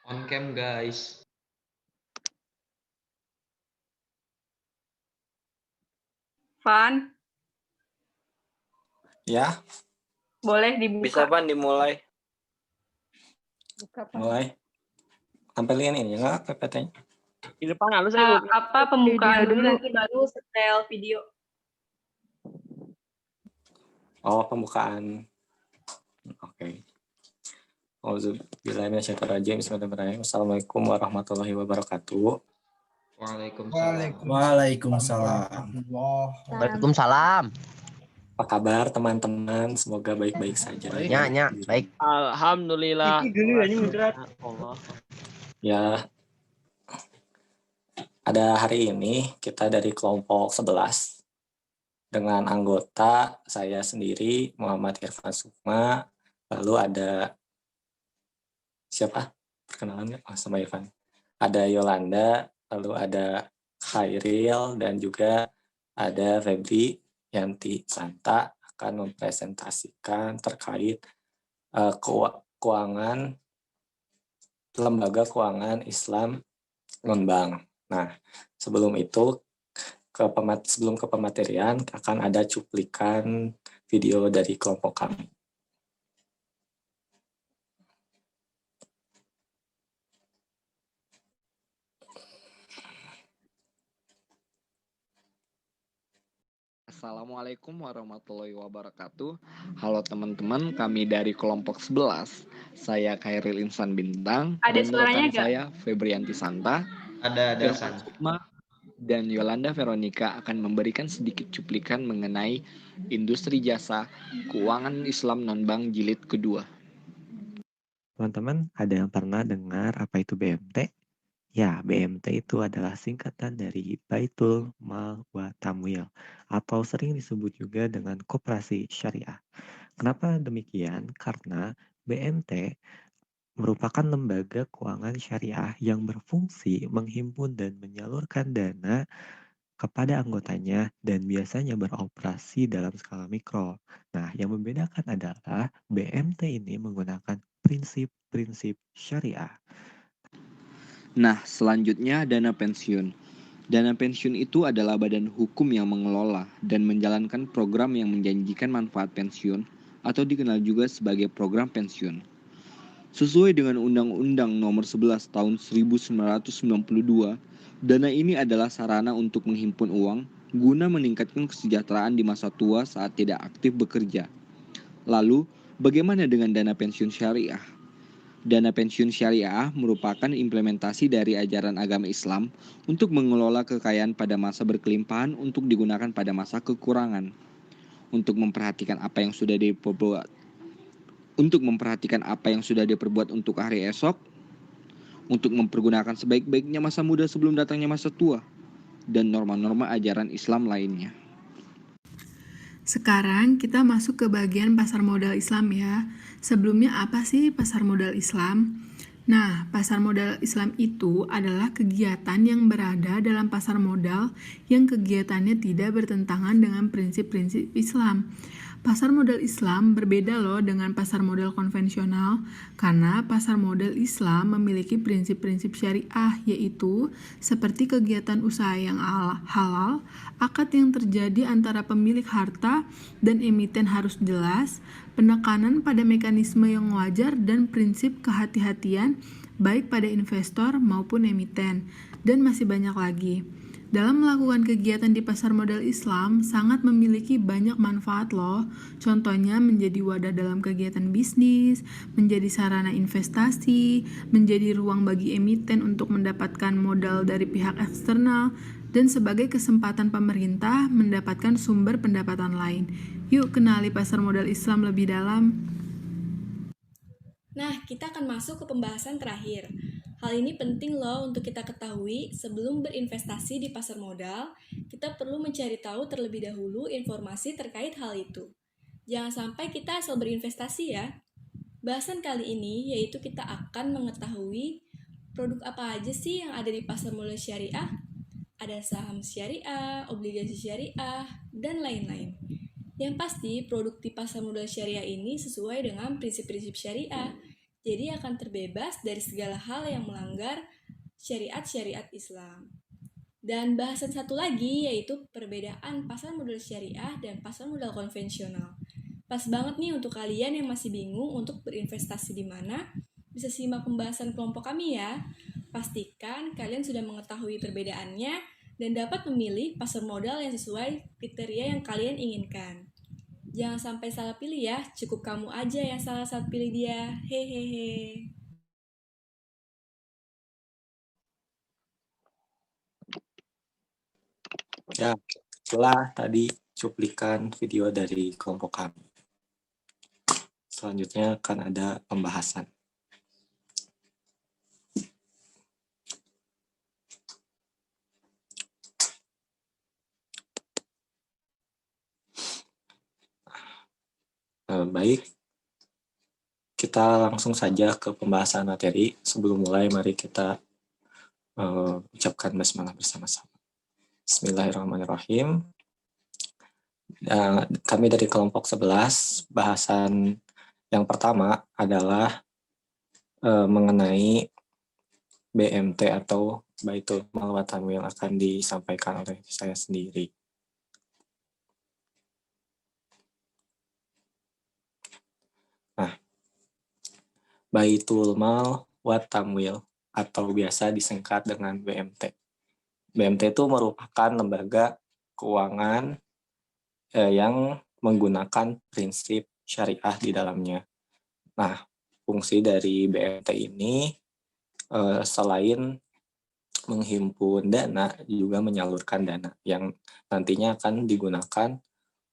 On cam guys. Van, Ya, boleh Bisa dibuka. Pan dimulai. Buka, Van. mulai. Tampilin ini enggak PPT-nya. Di depan halus saya Apa pembukaan dulu nanti baru setel video. Oh, pembukaan. Oke. Auzubillahiminasyaitonirrajim. Bismillahirrahmanirrahim. Assalamualaikum warahmatullahi wabarakatuh. Waalaikumsalam. Waalaikumsalam. Waalaikumsalam. Apa kabar teman-teman? Semoga baik-baik saja. Ya, baik. Alhamdulillah. Allah. Ya, ada hari ini kita dari kelompok 11 dengan anggota saya sendiri Muhammad Irfan Sukma, lalu ada siapa? Perkenalan nggak? Oh, sama Irfan. Ada Yolanda, lalu ada Khairil, dan juga ada Febri Yanti Santa akan mempresentasikan terkait keuangan lembaga keuangan Islam non-bank. Nah, sebelum itu sebelum ke pematerian akan ada cuplikan video dari kelompok kami. Assalamualaikum warahmatullahi wabarakatuh. Halo teman-teman, kami dari kelompok 11. Saya Khairil Insan Bintang. Ada dan suaranya rekan nggak? saya Febrianti Santa, Ada Irfan San. Sukma, dan Yolanda Veronica akan memberikan sedikit cuplikan mengenai industri jasa keuangan Islam non-bank jilid kedua. Teman-teman, ada yang pernah dengar apa itu BMT? Ya, BMT itu adalah singkatan dari Baitul Mal wa Tamwil, atau sering disebut juga dengan koperasi syariah. Kenapa demikian? Karena BMT merupakan lembaga keuangan syariah yang berfungsi menghimpun dan menyalurkan dana kepada anggotanya dan biasanya beroperasi dalam skala mikro. Nah, yang membedakan adalah BMT ini menggunakan prinsip-prinsip syariah. Nah, selanjutnya dana pensiun. Dana pensiun itu adalah badan hukum yang mengelola dan menjalankan program yang menjanjikan manfaat pensiun atau dikenal juga sebagai program pensiun. Sesuai dengan Undang-Undang Nomor 11 Tahun 1992, dana ini adalah sarana untuk menghimpun uang guna meningkatkan kesejahteraan di masa tua saat tidak aktif bekerja. Lalu, bagaimana dengan dana pensiun syariah? Dana pensiun syariah merupakan implementasi dari ajaran agama Islam untuk mengelola kekayaan pada masa berkelimpahan untuk digunakan pada masa kekurangan. Untuk memperhatikan apa yang sudah diperbuat untuk hari esok, untuk mempergunakan sebaik-baiknya masa muda sebelum datangnya masa tua, dan norma-norma ajaran Islam lainnya. Sekarang kita masuk ke bagian pasar modal Islam ya. Sebelumnya apa sih pasar modal Islam? Nah, pasar modal Islam itu adalah kegiatan yang berada dalam pasar modal yang kegiatannya tidak bertentangan dengan prinsip-prinsip Islam. Pasar modal Islam berbeda loh dengan pasar modal konvensional karena pasar modal Islam memiliki prinsip-prinsip syariah yaitu seperti kegiatan usaha yang halal, akad yang terjadi antara pemilik harta dan emiten harus jelas, penekanan pada mekanisme yang wajar dan prinsip kehati-hatian baik pada investor maupun emiten, dan masih banyak lagi. Dalam melakukan kegiatan di pasar modal Islam sangat memiliki banyak manfaat loh. Contohnya menjadi wadah dalam kegiatan bisnis, menjadi sarana investasi, menjadi ruang bagi emiten untuk mendapatkan modal dari pihak eksternal, dan sebagai kesempatan pemerintah mendapatkan sumber pendapatan lain. Yuk kenali pasar modal Islam lebih dalam. Nah, kita akan masuk ke pembahasan terakhir. Hal ini penting loh untuk kita ketahui sebelum berinvestasi di pasar modal, kita perlu mencari tahu terlebih dahulu informasi terkait hal itu. Jangan sampai kita asal berinvestasi ya. Bahasan kali ini yaitu kita akan mengetahui produk apa aja sih yang ada di pasar modal syariah. Ada saham syariah, obligasi syariah, dan lain-lain. Yang pasti produk di pasar modal syariah ini sesuai dengan prinsip-prinsip syariah. jadi akan terbebas dari segala hal yang melanggar syariat-syariat Islam. Dan bahasan satu lagi yaitu perbedaan pasar modal syariah dan pasar modal konvensional. Pas banget nih untuk kalian yang masih bingung untuk berinvestasi di mana, bisa simak pembahasan kelompok kami ya. Pastikan kalian sudah mengetahui perbedaannya dan dapat memilih pasar modal yang sesuai kriteria yang kalian inginkan. Jangan sampai salah pilih ya, cukup kamu aja yang salah saat pilih dia. Hehehe. Ya, itulah tadi cuplikan video dari kelompok kami. Selanjutnya akan ada pembahasan. Baik, kita langsung saja ke pembahasan materi. Sebelum mulai, mari kita ucapkan basmalah bersama-sama. Bismillahirrahmanirrahim. Kami dari kelompok 11, bahasan yang pertama adalah mengenai BMT atau Baitul Mal wa Tamwil yang akan disampaikan oleh saya sendiri. Nah, Baitul Mal wa Tamwil atau biasa disingkat dengan BMT. BMT itu merupakan lembaga keuangan yang menggunakan prinsip syariah di dalamnya. Nah, fungsi dari BMT ini selain menghimpun dana, juga menyalurkan dana yang nantinya akan digunakan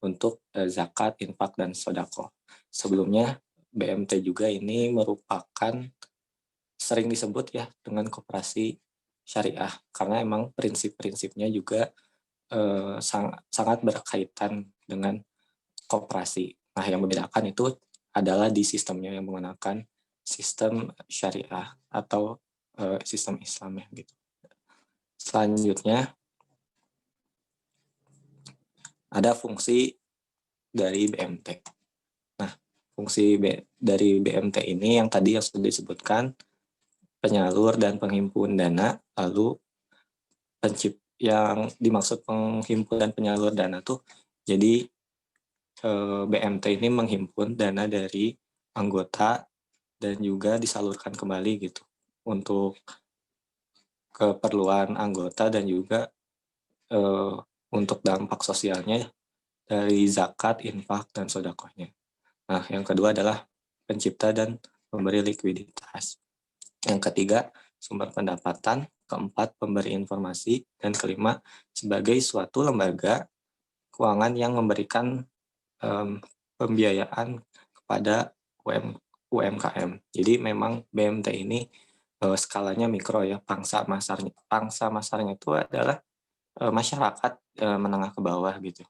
untuk zakat, infak, dan sodako. Sebelumnya, BMT juga ini merupakan sering disebut ya dengan koperasi syariah, karena emang prinsip-prinsipnya juga sangat berkaitan dengan koperasi. Nah, yang membedakan itu adalah di sistemnya yang menggunakan sistem syariah atau sistem Islam ya gitu. Selanjutnya ada fungsi dari BMT. Nah, fungsi dari BMT ini yang tadi yang sudah disebutkan, penyalur dan penghimpun dana, lalu yang dimaksud penghimpun dan penyalur dana tuh, jadi BMT ini menghimpun dana dari anggota dan juga disalurkan kembali gitu untuk keperluan anggota dan juga untuk dampak sosialnya dari zakat, infak, dan sodakohnya. Nah, yang kedua adalah pencipta dan pemberi likuiditas. Yang ketiga, sumber pendapatan. Keempat, pemberi informasi. Dan kelima, sebagai suatu lembaga keuangan yang memberikan pembiayaan kepada UMKM. Jadi memang BMT ini skalanya mikro ya, pangsa masarnya itu adalah masyarakat menengah ke bawah gitu.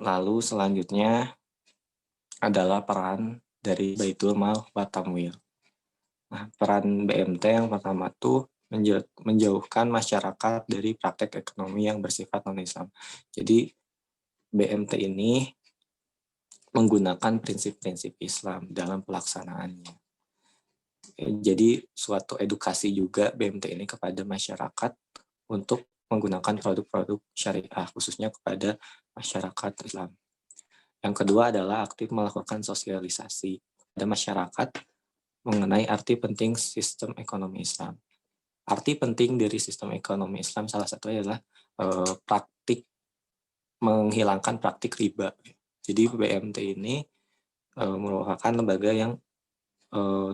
Lalu selanjutnya adalah peran dari Baitul Mal wa Tamwil. Nah, peran BMT yang pertama tuh menjauhkan masyarakat dari praktek ekonomi yang bersifat non-Islam. Jadi BMT ini menggunakan prinsip-prinsip Islam dalam pelaksanaannya. Jadi suatu edukasi juga BMT ini kepada masyarakat untuk menggunakan produk-produk syariah, khususnya kepada masyarakat Islam. Yang kedua adalah aktif melakukan sosialisasi pada masyarakat mengenai arti penting sistem ekonomi Islam. Arti penting dari sistem ekonomi Islam salah satunya adalah menghilangkan praktik riba. Jadi BMT ini merupakan lembaga yang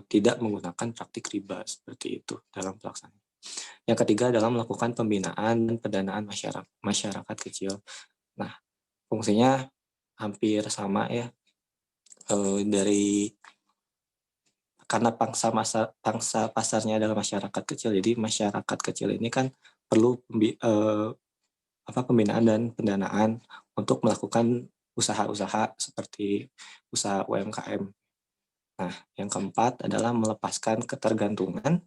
tidak menggunakan praktik riba seperti itu dalam pelaksanaan. Yang ketiga adalah melakukan pembinaan dan pendanaan masyarakat kecil. Nah, fungsinya hampir sama ya, karena pangsa pasarnya adalah masyarakat kecil, jadi masyarakat kecil ini kan perlu pembinaan dan pendanaan untuk melakukan usaha-usaha seperti usaha UMKM. Nah, yang keempat adalah melepaskan ketergantungan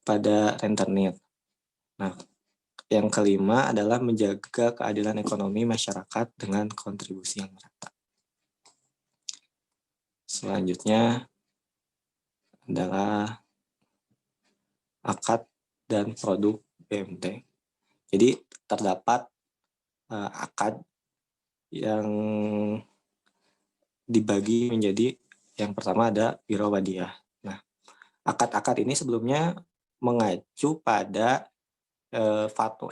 pada rentenir. Nah, yang kelima adalah menjaga keadilan ekonomi masyarakat dengan kontribusi yang merata. Selanjutnya adalah akad dan produk BMT. Jadi terdapat akad yang dibagi menjadi yang pertama ada Biro Wadiyah. Nah, akad-akad ini sebelumnya mengacu pada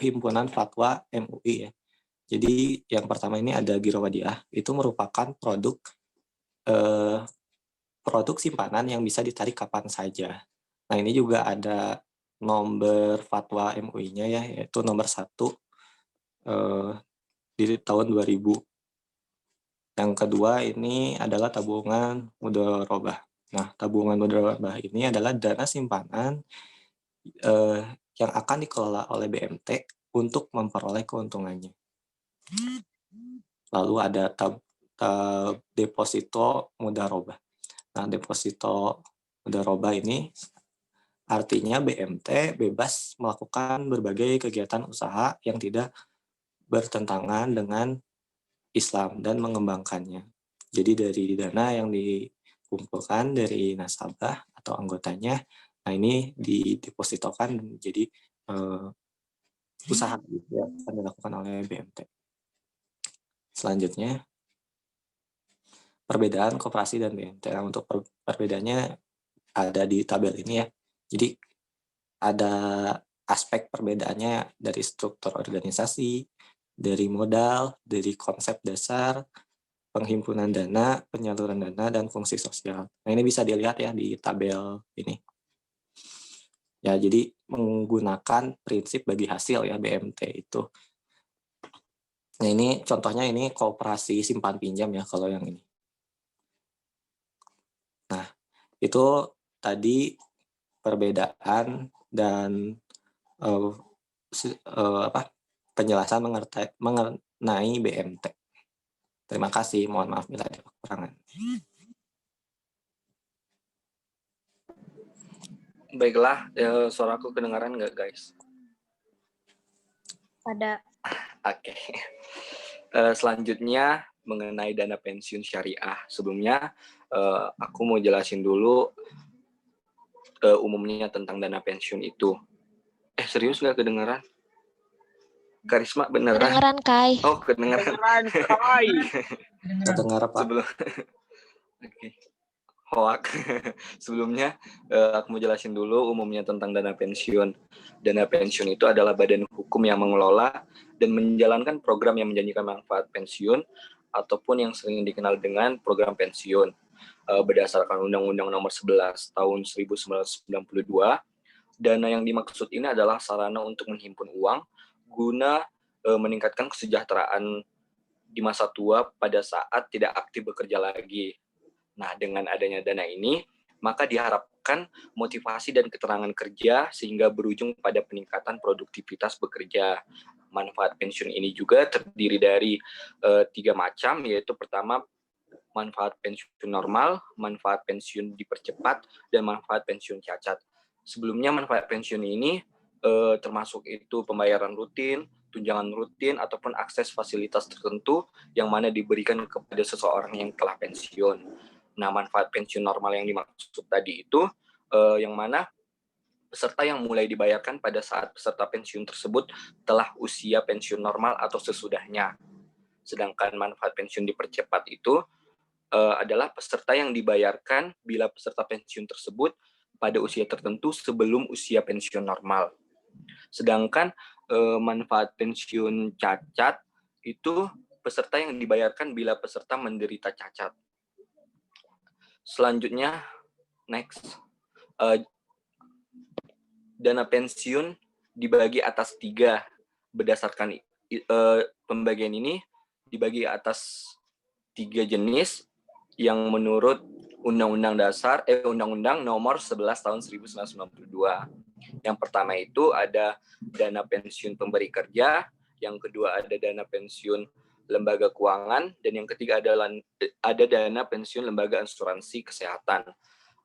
himpunan fatwa MUI ya. Jadi yang pertama ini ada Biro Wadiyah, itu merupakan produk simpanan yang bisa ditarik kapan saja. Nah, ini juga ada nomor fatwa MUI-nya ya, yaitu nomor 1 di tahun 2000. Yang kedua ini adalah tabungan mudharabah. Nah, tabungan mudharabah ini adalah dana simpanan yang akan dikelola oleh BMT untuk memperoleh keuntungannya. Lalu ada deposito mudharabah. Nah, deposito mudharabah ini artinya BMT bebas melakukan berbagai kegiatan usaha yang tidak bertentangan dengan Islam dan mengembangkannya. Jadi dari dana yang dikumpulkan dari nasabah atau anggotanya, nah ini didepositokan menjadi usaha yang akan dilakukan oleh BMT. Selanjutnya, perbedaan koperasi dan BMT. Nah, untuk perbedaannya ada di tabel ini ya. Jadi ada aspek perbedaannya dari struktur organisasi, dari modal, dari konsep dasar, penghimpunan dana, penyaluran dana, dan fungsi sosial. Nah, ini bisa dilihat ya di tabel ini. Ya, jadi menggunakan prinsip bagi hasil ya BMT itu. Nah, ini contohnya ini koperasi simpan pinjam ya kalau yang ini. Nah, itu tadi perbedaan dan penjelasan mengenai BMT. Terima kasih, mohon maaf bila ada kekurangan. Baiklah, suaraku kedengaran nggak guys? Ada. Oke. Selanjutnya mengenai dana pensiun syariah. Sebelumnya aku mau jelasin dulu umumnya tentang dana pensiun itu. Serius nggak kedengaran? Karisma beneran? Kedengaran, Kai. Oh, kedengaran Kai. Kedengaran, Pak. Oke. Hoak. Sebelumnya aku mau jelasin dulu umumnya tentang dana pensiun. Dana pensiun itu adalah badan hukum yang mengelola dan menjalankan program yang menjanjikan manfaat pensiun ataupun yang sering dikenal dengan program pensiun. Berdasarkan Undang-Undang Nomor 11 Tahun 1992, dana yang dimaksud ini adalah sarana untuk menghimpun uang guna meningkatkan kesejahteraan di masa tua pada saat tidak aktif bekerja lagi. Nah, dengan adanya dana ini, maka diharapkan motivasi dan keterangan kerja sehingga berujung pada peningkatan produktivitas bekerja. Manfaat pensiun ini juga terdiri dari 3 macam, yaitu pertama, manfaat pensiun normal, manfaat pensiun dipercepat, dan manfaat pensiun cacat. Sebelumnya manfaat pensiun ini termasuk itu pembayaran rutin, tunjangan rutin, ataupun akses fasilitas tertentu yang mana diberikan kepada seseorang yang telah pensiun. Nah, manfaat pensiun normal yang dimaksud tadi itu yang mana peserta yang mulai dibayarkan pada saat peserta pensiun tersebut telah usia pensiun normal atau sesudahnya. Sedangkan manfaat pensiun dipercepat itu adalah peserta yang dibayarkan bila peserta pensiun tersebut pada usia tertentu sebelum usia pensiun normal. Sedangkan manfaat pensiun cacat itu peserta yang dibayarkan bila peserta menderita cacat. Selanjutnya, next. Dana pensiun dibagi atas 3. Berdasarkan pembagian ini dibagi atas 3 jenis yang menurut Undang-Undang Nomor 11 Tahun 1992. Yang pertama itu ada dana pensiun pemberi kerja, yang kedua ada dana pensiun lembaga keuangan, dan yang ketiga ada dana pensiun lembaga asuransi kesehatan.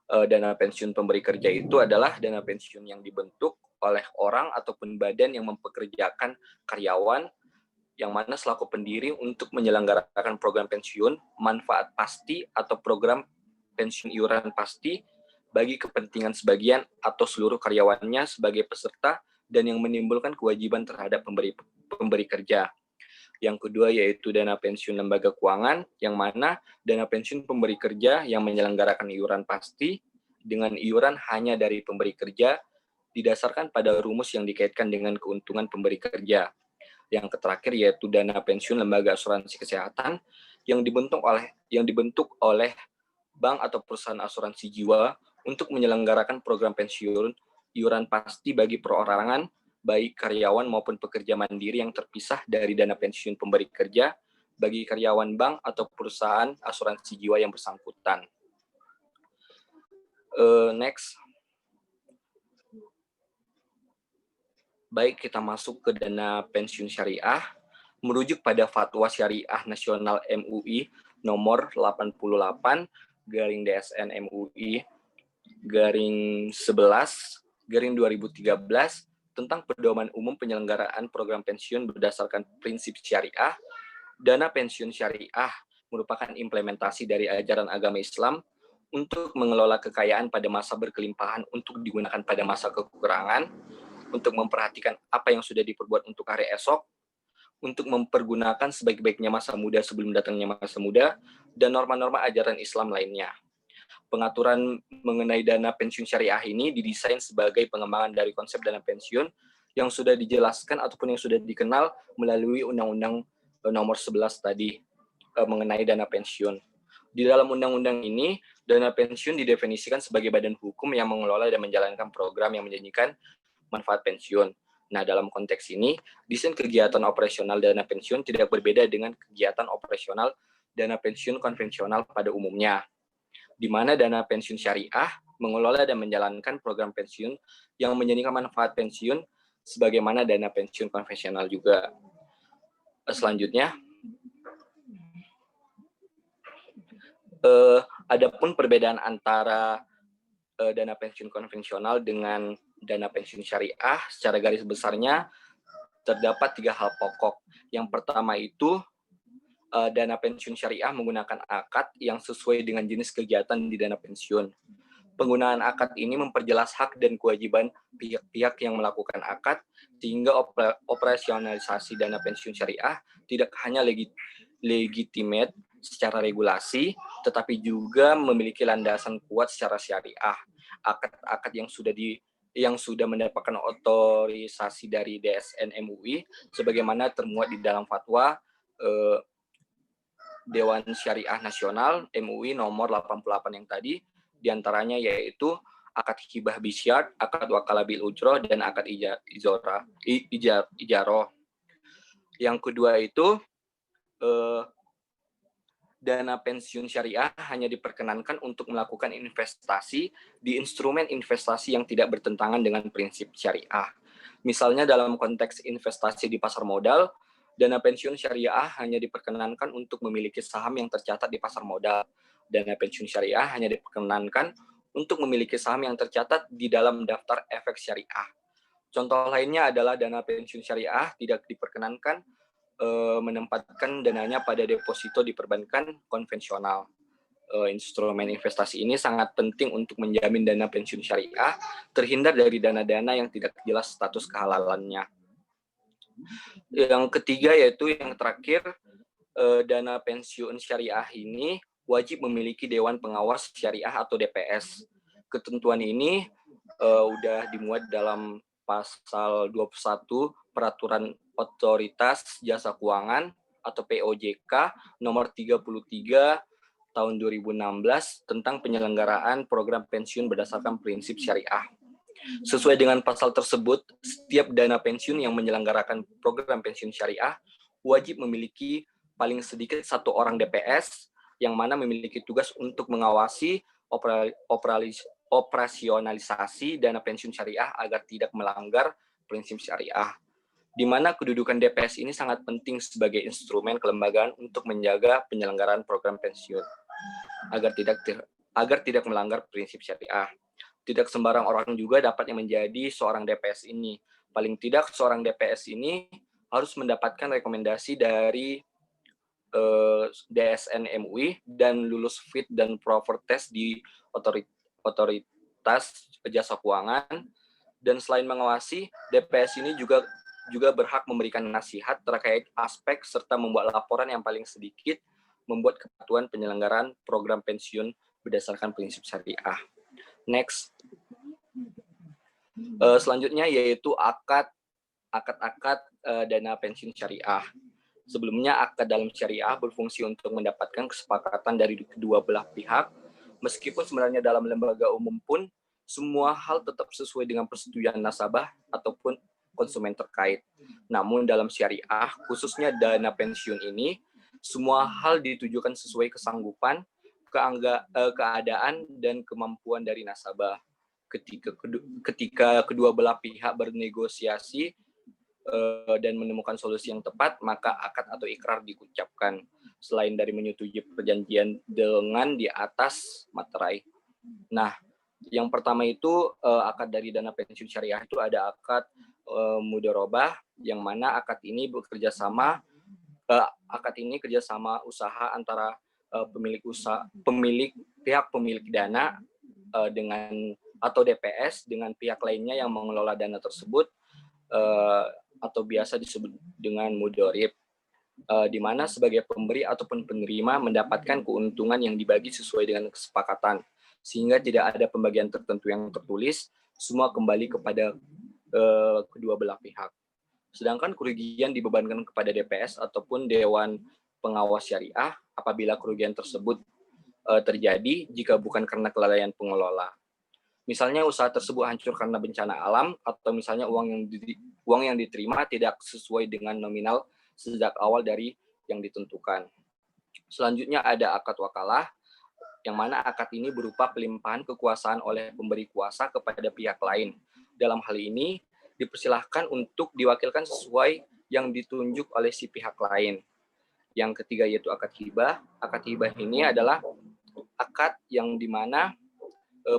Dana pensiun pemberi kerja itu adalah dana pensiun yang dibentuk oleh orang ataupun badan yang mempekerjakan karyawan yang mana selaku pendiri untuk menyelenggarakan program pensiun, manfaat pasti atau program pensiun iuran pasti bagi kepentingan sebagian atau seluruh karyawannya sebagai peserta dan yang menimbulkan kewajiban terhadap pemberi kerja. Yang kedua yaitu dana pensiun lembaga keuangan, yang mana dana pensiun pemberi kerja yang menyelenggarakan iuran pasti dengan iuran hanya dari pemberi kerja didasarkan pada rumus yang dikaitkan dengan keuntungan pemberi kerja. Yang terakhir yaitu dana pensiun lembaga asuransi kesehatan yang dibentuk oleh bank atau perusahaan asuransi jiwa untuk menyelenggarakan program pensiun iuran pasti bagi perorangan, baik karyawan maupun pekerja mandiri yang terpisah dari dana pensiun pemberi kerja bagi karyawan bank atau perusahaan asuransi jiwa yang bersangkutan. Next. Baik, kita masuk ke dana pensiun syariah. Merujuk pada Fatwa Syariah Nasional MUI nomor 88/DSN MUI /11/2013 tentang pedoman umum penyelenggaraan program pensiun berdasarkan prinsip syariah. Dana pensiun syariah merupakan implementasi dari ajaran agama Islam untuk mengelola kekayaan pada masa berkelimpahan untuk digunakan pada masa kekurangan, untuk memperhatikan apa yang sudah diperbuat untuk hari esok, untuk mempergunakan sebaik-baiknya masa muda sebelum datangnya masa muda, dan norma-norma ajaran Islam lainnya. Pengaturan mengenai dana pensiun syariah ini didesain sebagai pengembangan dari konsep dana pensiun yang sudah dijelaskan ataupun yang sudah dikenal melalui Undang-Undang nomor 11 tadi mengenai dana pensiun. Di dalam undang-undang ini, dana pensiun didefinisikan sebagai badan hukum yang mengelola dan menjalankan program yang menjanjikan manfaat pensiun. Nah, dalam konteks ini, desain kegiatan operasional dana pensiun tidak berbeda dengan kegiatan operasional dana pensiun konvensional pada umumnya, di mana dana pensiun syariah mengelola dan menjalankan program pensiun yang menjanjikan manfaat pensiun sebagaimana dana pensiun konvensional juga. Selanjutnya, adapun perbedaan antara dana pensiun konvensional dengan dana pensiun syariah secara garis besarnya terdapat 3 hal pokok. Yang pertama itu dana pensiun syariah menggunakan akad yang sesuai dengan jenis kegiatan di dana pensiun. Penggunaan akad ini memperjelas hak dan kewajiban pihak-pihak yang melakukan akad sehingga operasionalisasi dana pensiun syariah tidak hanya legitimate secara regulasi, tetapi juga memiliki landasan kuat secara syariah. Akad-akad yang sudah mendapatkan otorisasi dari DSN MUI sebagaimana termuat di dalam fatwa Dewan Syariah Nasional MUI nomor 88 yang tadi, diantaranya yaitu akad hibah bisyart, akad wakalah bil ujroh, dan akad ijaroh. Yang kedua itu dana pensiun syariah hanya diperkenankan untuk melakukan investasi di instrumen investasi yang tidak bertentangan dengan prinsip syariah. Misalnya dalam konteks investasi di pasar modal, dana pensiun syariah hanya diperkenankan untuk memiliki saham yang tercatat di pasar modal. Dana pensiun syariah hanya diperkenankan untuk memiliki saham yang tercatat di dalam daftar efek syariah. Contoh lainnya adalah dana pensiun syariah tidak diperkenankan menempatkan dananya pada deposito di perbankan konvensional. Instrumen investasi ini sangat penting untuk menjamin dana pensiun syariah terhindar dari dana-dana yang tidak jelas status kehalalannya. Yang ketiga yaitu yang terakhir, dana pensiun syariah ini wajib memiliki Dewan Pengawas Syariah atau DPS. Ketentuan ini sudah dimuat dalam pasal 21 Peraturan Otoritas Jasa Keuangan atau POJK nomor 33 tahun 2016 tentang penyelenggaraan program pensiun berdasarkan prinsip syariah. Sesuai dengan pasal tersebut, setiap dana pensiun yang menyelenggarakan program pensiun syariah wajib memiliki paling sedikit 1 orang DPS yang mana memiliki tugas untuk mengawasi operasionalisasi dana pensiun syariah agar tidak melanggar prinsip syariah, di mana kedudukan DPS ini sangat penting sebagai instrumen kelembagaan untuk menjaga penyelenggaraan program pensiun agar tidak melanggar prinsip syariah. Tidak sembarang orang juga dapat menjadi seorang DPS ini. Paling tidak seorang DPS ini harus mendapatkan rekomendasi dari DSN MUI dan lulus fit dan proper test di otoritas jasa keuangan. Dan selain mengawasi, DPS ini juga berhak memberikan nasihat terkait aspek serta membuat laporan yang paling sedikit membuat kepatuhan penyelenggaraan program pensiun berdasarkan prinsip syariah. Next. Selanjutnya yaitu akad dana pensiun syariah. Sebelumnya, akad dalam syariah berfungsi untuk mendapatkan kesepakatan dari kedua belah pihak. Meskipun sebenarnya dalam lembaga umum pun, semua hal tetap sesuai dengan persetujuan nasabah ataupun konsumen terkait. Namun dalam syariah, khususnya dana pensiun ini, semua hal ditujukan sesuai kesanggupan, keadaan, dan kemampuan dari nasabah. Ketika kedua belah pihak bernegosiasi dan menemukan solusi yang tepat, maka akad atau ikrar diucapkan. Selain dari menyetujui perjanjian dengan di atas materai. Nah, yang pertama itu akad dari dana pensiun syariah itu ada akad mudharabah, yang mana akad ini kerjasama usaha antara pihak pemilik dana dengan atau DPS dengan pihak lainnya yang mengelola dana tersebut, atau biasa disebut dengan mudharib, di mana sebagai pemberi ataupun penerima mendapatkan keuntungan yang dibagi sesuai dengan kesepakatan, sehingga tidak ada pembagian tertentu yang tertulis, semua kembali kepada kedua belah pihak. Sedangkan kerugian dibebankan kepada DPS ataupun Dewan Pengawas Syariah apabila kerugian tersebut terjadi jika bukan karena kelalaian pengelola. Misalnya usaha tersebut hancur karena bencana alam, atau misalnya uang yang diterima tidak sesuai dengan nominal sejak awal dari yang ditentukan. Selanjutnya ada akad wakalah, yang mana akad ini berupa pelimpahan kekuasaan oleh pemberi kuasa kepada pihak lain. Dalam hal ini, dipersilahkan untuk diwakilkan sesuai yang ditunjuk oleh si pihak lain. Yang ketiga yaitu akad hibah. Akad hibah ini adalah akad yang dimana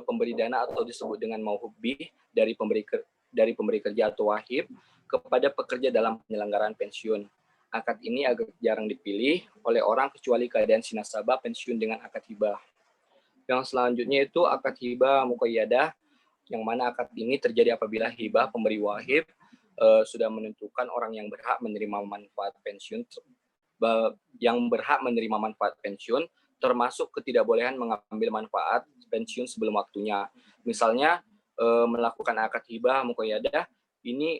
pemberi dana atau disebut dengan mauhub bih dari pemberi kerja atau wahib kepada pekerja dalam penyelenggaraan pensiun. Akad ini agak jarang dipilih oleh orang kecuali keadaan si nasabah pensiun dengan akad hibah. Yang selanjutnya itu akad hibah muqayyadah, yang mana akad ini terjadi apabila hibah pemberi wahib sudah menentukan orang yang berhak menerima manfaat pensiun, termasuk ketidakbolehan mengambil manfaat pensiun sebelum waktunya. Misalnya melakukan akad hibah muqayyadah ini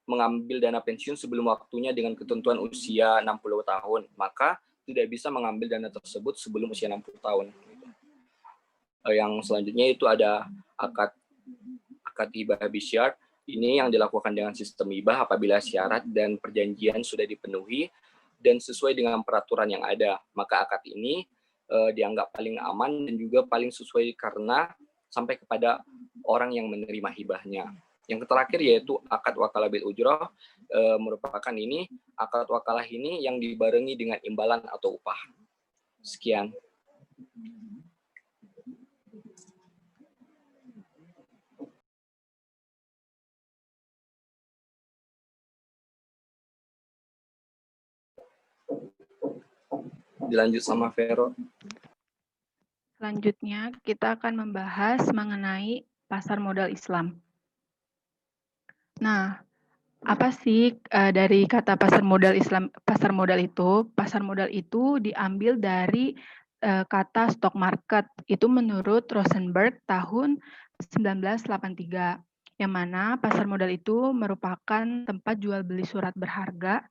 mengambil dana pensiun sebelum waktunya dengan ketentuan usia 60 tahun, maka tidak bisa mengambil dana tersebut sebelum usia 60 tahun. Yang selanjutnya itu ada akad hibah bisyar. Ini yang dilakukan dengan sistem hibah apabila syarat dan perjanjian sudah dipenuhi dan sesuai dengan peraturan yang ada. Maka akad ini dianggap paling aman dan juga paling sesuai karena sampai kepada orang yang menerima hibahnya. Yang terakhir yaitu akad wakalah bil ujrah, merupakan ini akad wakalah ini yang dibarengi dengan imbalan atau upah. Sekian. Dilanjut sama Vero. Selanjutnya, kita akan membahas mengenai pasar modal Islam. Nah, apa sih dari kata pasar modal Islam? Pasar modal itu diambil dari kata stock market. Itu menurut Rosenberg tahun 1983. Yang mana pasar modal itu merupakan tempat jual beli surat berharga,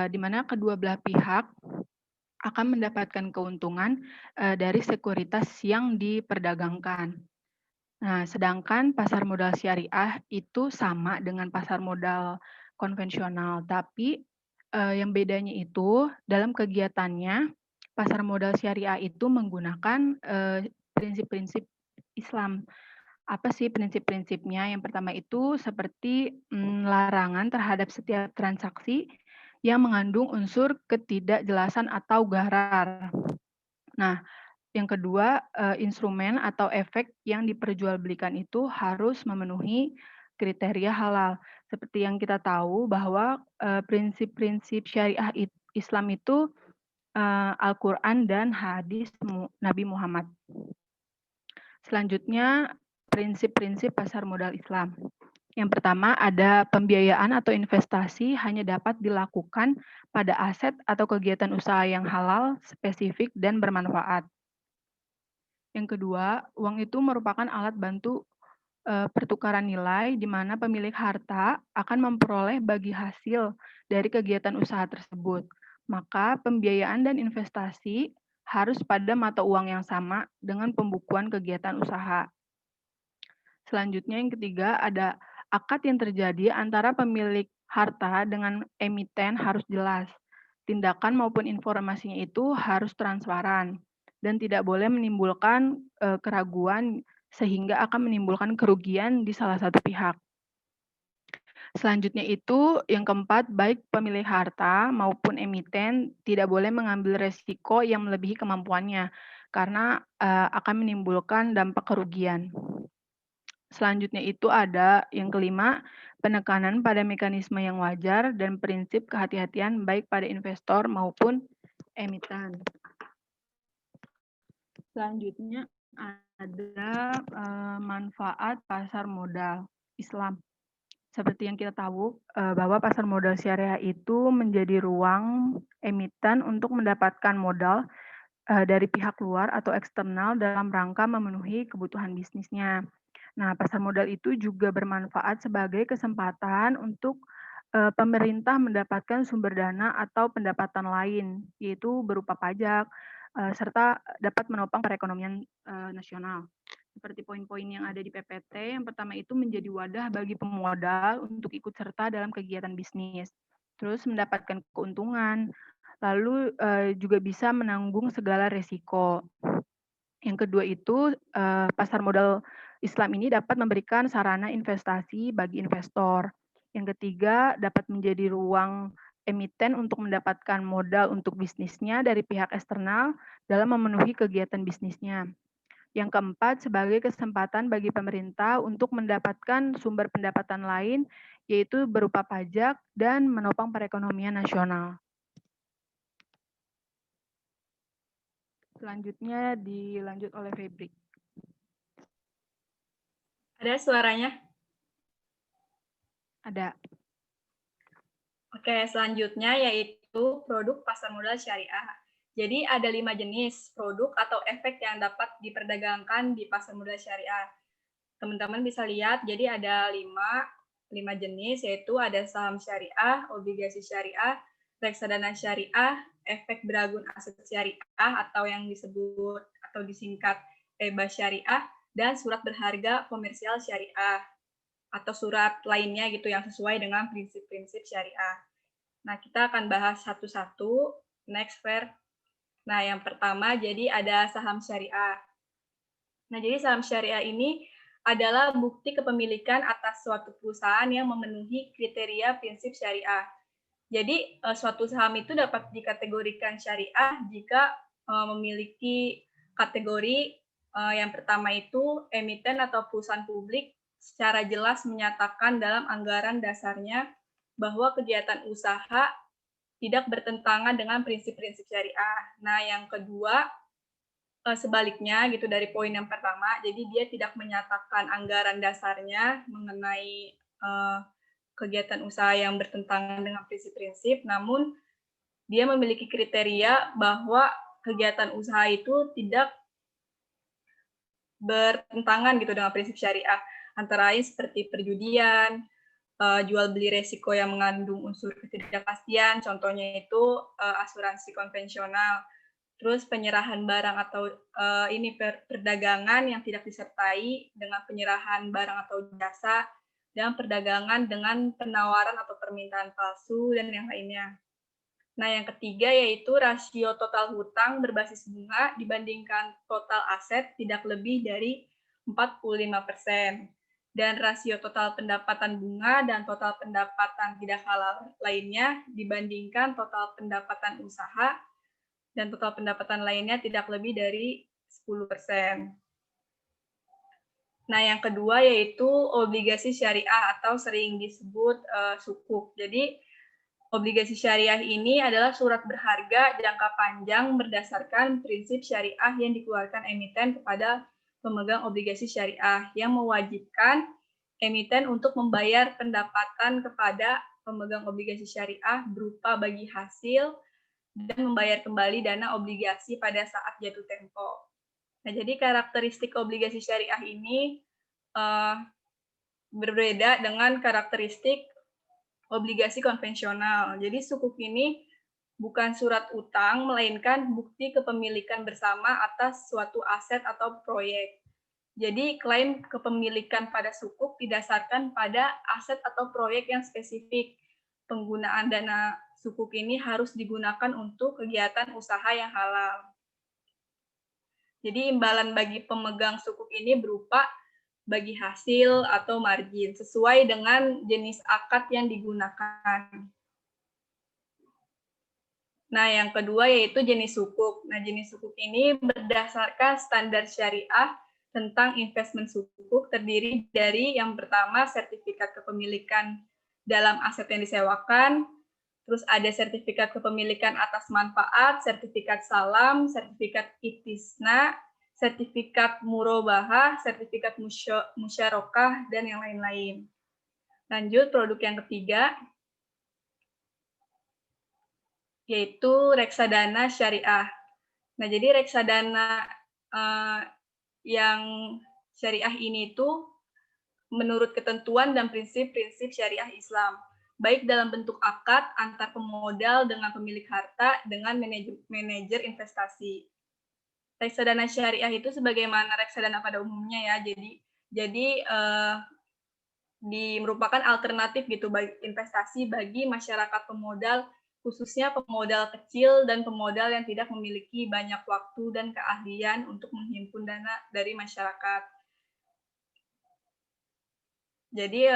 di mana kedua belah pihak akan mendapatkan keuntungan dari sekuritas yang diperdagangkan. Nah, sedangkan pasar modal syariah itu sama dengan pasar modal konvensional, tapi yang bedanya itu dalam kegiatannya pasar modal syariah itu menggunakan prinsip-prinsip Islam. Apa sih prinsip-prinsipnya? Yang pertama itu seperti larangan terhadap setiap transaksi yang mengandung unsur ketidakjelasan atau gharar. Nah, yang kedua, instrumen atau efek yang diperjualbelikan itu harus memenuhi kriteria halal. Seperti yang kita tahu bahwa prinsip-prinsip syariah Islam itu Al-Quran dan hadis Nabi Muhammad. Selanjutnya, prinsip-prinsip pasar modal Islam. Yang pertama, ada pembiayaan atau investasi hanya dapat dilakukan pada aset atau kegiatan usaha yang halal, spesifik, dan bermanfaat. Yang kedua, uang itu merupakan alat bantu pertukaran nilai di mana pemilik harta akan memperoleh bagi hasil dari kegiatan usaha tersebut. Maka pembiayaan dan investasi harus pada mata uang yang sama dengan pembukuan kegiatan usaha. Selanjutnya yang ketiga ada akad yang terjadi antara pemilik harta dengan emiten harus jelas. Tindakan maupun informasinya itu harus transparan dan tidak boleh menimbulkan keraguan sehingga akan menimbulkan kerugian di salah satu pihak. Selanjutnya itu yang keempat, baik pemilik harta maupun emiten tidak boleh mengambil resiko yang melebihi kemampuannya karena akan menimbulkan dampak kerugian. Selanjutnya itu ada yang kelima, penekanan pada mekanisme yang wajar dan prinsip kehati-hatian baik pada investor maupun emiten. Selanjutnya ada manfaat pasar modal Islam. Seperti yang kita tahu bahwa pasar modal syariah itu menjadi ruang emiten untuk mendapatkan modal dari pihak luar atau eksternal dalam rangka memenuhi kebutuhan bisnisnya. Nah, pasar modal itu juga bermanfaat sebagai kesempatan untuk pemerintah mendapatkan sumber dana atau pendapatan lain, yaitu berupa pajak, serta dapat menopang perekonomian nasional. Seperti poin-poin yang ada di PPT, yang pertama itu menjadi wadah bagi pemodal untuk ikut serta dalam kegiatan bisnis, terus mendapatkan keuntungan, lalu juga bisa menanggung segala resiko. Yang kedua itu pasar modal Islam ini dapat memberikan sarana investasi bagi investor. Yang ketiga dapat menjadi ruang emiten untuk mendapatkan modal untuk bisnisnya dari pihak eksternal dalam memenuhi kegiatan bisnisnya. Yang keempat sebagai kesempatan bagi pemerintah untuk mendapatkan sumber pendapatan lain yaitu berupa pajak dan menopang perekonomian nasional. Selanjutnya dilanjut oleh Febri. Ada suaranya? Ada. Oke, selanjutnya yaitu produk pasar modal syariah. Jadi ada 5 jenis produk atau efek yang dapat diperdagangkan di pasar modal syariah. Teman-teman bisa lihat, jadi ada 5 jenis, yaitu ada saham syariah, obligasi syariah, reksadana syariah, efek beragun aset syariah atau yang disebut atau disingkat EBA syariah, dan surat berharga komersial syariah atau surat lainnya gitu yang sesuai dengan prinsip-prinsip syariah. Nah, kita akan bahas satu-satu. Next, Fer. Nah, yang pertama jadi ada saham syariah. Nah, jadi saham syariah ini adalah bukti kepemilikan atas suatu perusahaan yang memenuhi kriteria prinsip syariah. Jadi, suatu saham itu dapat dikategorikan syariah jika memiliki kategori yang pertama itu emiten atau perusahaan publik secara jelas menyatakan dalam anggaran dasarnya bahwa kegiatan usaha tidak bertentangan dengan prinsip-prinsip syariah. Nah, yang kedua, sebaliknya gitu dari poin yang pertama, jadi dia tidak menyatakan anggaran dasarnya mengenai kegiatan usaha yang bertentangan dengan prinsip-prinsip, namun dia memiliki kriteria bahwa kegiatan usaha itu tidak bertentangan gitu dengan prinsip syariah, antara lain seperti perjudian, jual beli resiko yang mengandung unsur ketidakpastian, contohnya itu asuransi konvensional, terus penyerahan barang atau perdagangan yang tidak disertai dengan penyerahan barang atau jasa, dan perdagangan dengan penawaran atau permintaan palsu, dan yang lainnya. Nah, yang ketiga yaitu rasio total hutang berbasis bunga dibandingkan total aset tidak lebih dari 45%. Dan rasio total pendapatan bunga dan total pendapatan tidak halal lainnya dibandingkan total pendapatan usaha dan total pendapatan lainnya tidak lebih dari 10%. Nah, yang kedua yaitu obligasi syariah atau sering disebut sukuk. Jadi, obligasi syariah ini adalah surat berharga jangka panjang berdasarkan prinsip syariah yang dikeluarkan emiten kepada pemegang obligasi syariah yang mewajibkan emiten untuk membayar pendapatan kepada pemegang obligasi syariah berupa bagi hasil dan membayar kembali dana obligasi pada saat jatuh tempo. Nah, jadi karakteristik obligasi syariah ini berbeda dengan karakteristik obligasi konvensional. Jadi sukuk ini bukan surat utang, melainkan bukti kepemilikan bersama atas suatu aset atau proyek. Jadi klaim kepemilikan pada sukuk didasarkan pada aset atau proyek yang spesifik. Penggunaan dana sukuk ini harus digunakan untuk kegiatan usaha yang halal. Jadi imbalan bagi pemegang sukuk ini berupa bagi hasil atau margin sesuai dengan jenis akad yang digunakan. Nah, yang kedua yaitu jenis sukuk. Nah, jenis sukuk ini berdasarkan standar syariah tentang investment sukuk terdiri dari yang pertama sertifikat kepemilikan dalam aset yang disewakan, terus ada sertifikat kepemilikan atas manfaat, sertifikat salam, sertifikat itisna, sertifikat murabahah, sertifikat musyarakah, dan yang lain-lain. Lanjut, produk yang ketiga, yaitu reksadana syariah. Nah, jadi reksadana yang syariah ini itu menurut ketentuan dan prinsip-prinsip syariah Islam, baik dalam bentuk akad antar pemodal dengan pemilik harta dengan manajer investasi. Reksadana syariah itu sebagaimana reksadana pada umumnya ya, jadi merupakan alternatif gitu bagi investasi bagi masyarakat pemodal, khususnya pemodal kecil dan pemodal yang tidak memiliki banyak waktu dan keahlian untuk menghimpun dana dari masyarakat. Jadi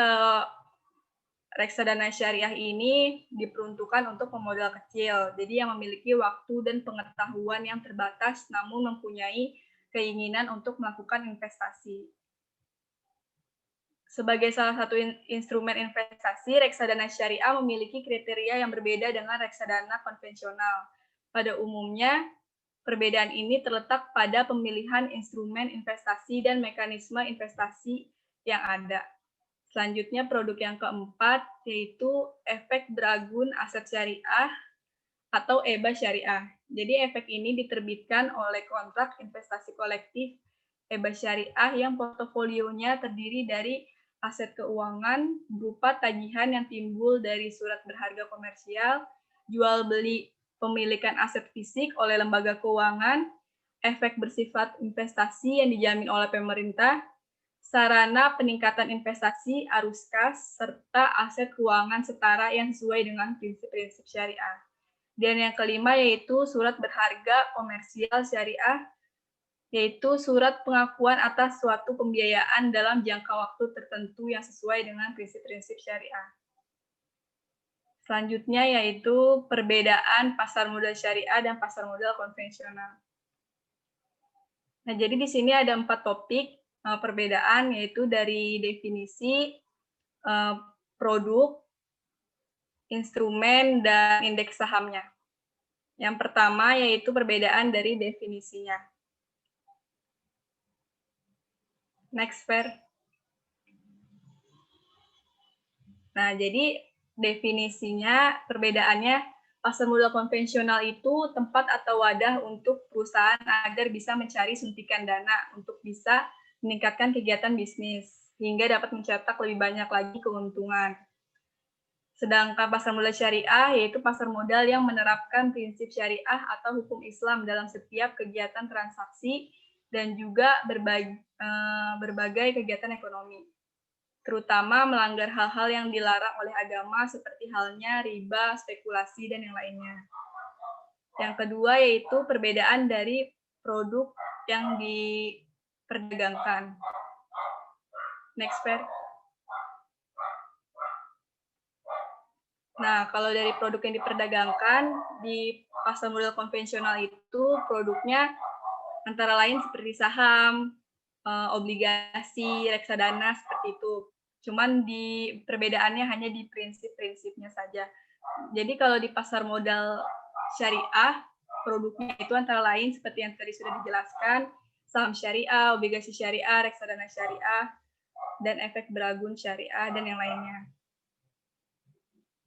reksadana syariah ini diperuntukkan untuk pemodal kecil, jadi yang memiliki waktu dan pengetahuan yang terbatas namun mempunyai keinginan untuk melakukan investasi. Sebagai salah satu instrumen investasi, reksadana syariah memiliki kriteria yang berbeda dengan reksadana konvensional. Pada umumnya, perbedaan ini terletak pada pemilihan instrumen investasi dan mekanisme investasi yang ada. Selanjutnya produk yang keempat yaitu efek beragun aset syariah atau EBA syariah. Jadi efek ini diterbitkan oleh kontrak investasi kolektif EBA syariah yang portofolionya terdiri dari aset keuangan berupa tagihan yang timbul dari surat berharga komersial, jual beli pemilikan aset fisik oleh lembaga keuangan, efek bersifat investasi yang dijamin oleh pemerintah, sarana peningkatan investasi arus kas, serta aset keuangan setara yang sesuai dengan prinsip-prinsip syariah. Dan yang kelima yaitu surat berharga komersial syariah, yaitu surat pengakuan atas suatu pembiayaan dalam jangka waktu tertentu yang sesuai dengan prinsip-prinsip syariah. Selanjutnya yaitu perbedaan pasar modal syariah dan pasar modal konvensional. Nah, jadi di sini ada 4 topik perbedaan, yaitu dari definisi, produk, instrumen, dan indeks sahamnya. Yang pertama yaitu perbedaan dari definisinya. Next, Fer. Nah, jadi definisinya, perbedaannya, pasar modal konvensional itu tempat atau wadah untuk perusahaan agar bisa mencari suntikan dana untuk bisa meningkatkan kegiatan bisnis, hingga dapat mencetak lebih banyak lagi keuntungan. Sedangkan pasar modal syariah yaitu pasar modal yang menerapkan prinsip syariah atau hukum Islam dalam setiap kegiatan transaksi dan juga berbagai kegiatan ekonomi, terutama melanggar hal-hal yang dilarang oleh agama seperti halnya riba, spekulasi, dan yang lainnya. Yang kedua yaitu perbedaan dari produk yang diperdagangkan. Next, Fer. Nah, kalau dari produk yang diperdagangkan, di pasar modal konvensional itu produknya antara lain seperti saham, obligasi, reksadana seperti itu. Cuman di perbedaannya hanya di prinsip-prinsipnya saja. Jadi kalau di pasar modal syariah, produknya itu antara lain seperti yang tadi sudah dijelaskan, saham syariah, obligasi syariah, reksadana syariah, dan efek beragun syariah, dan yang lainnya.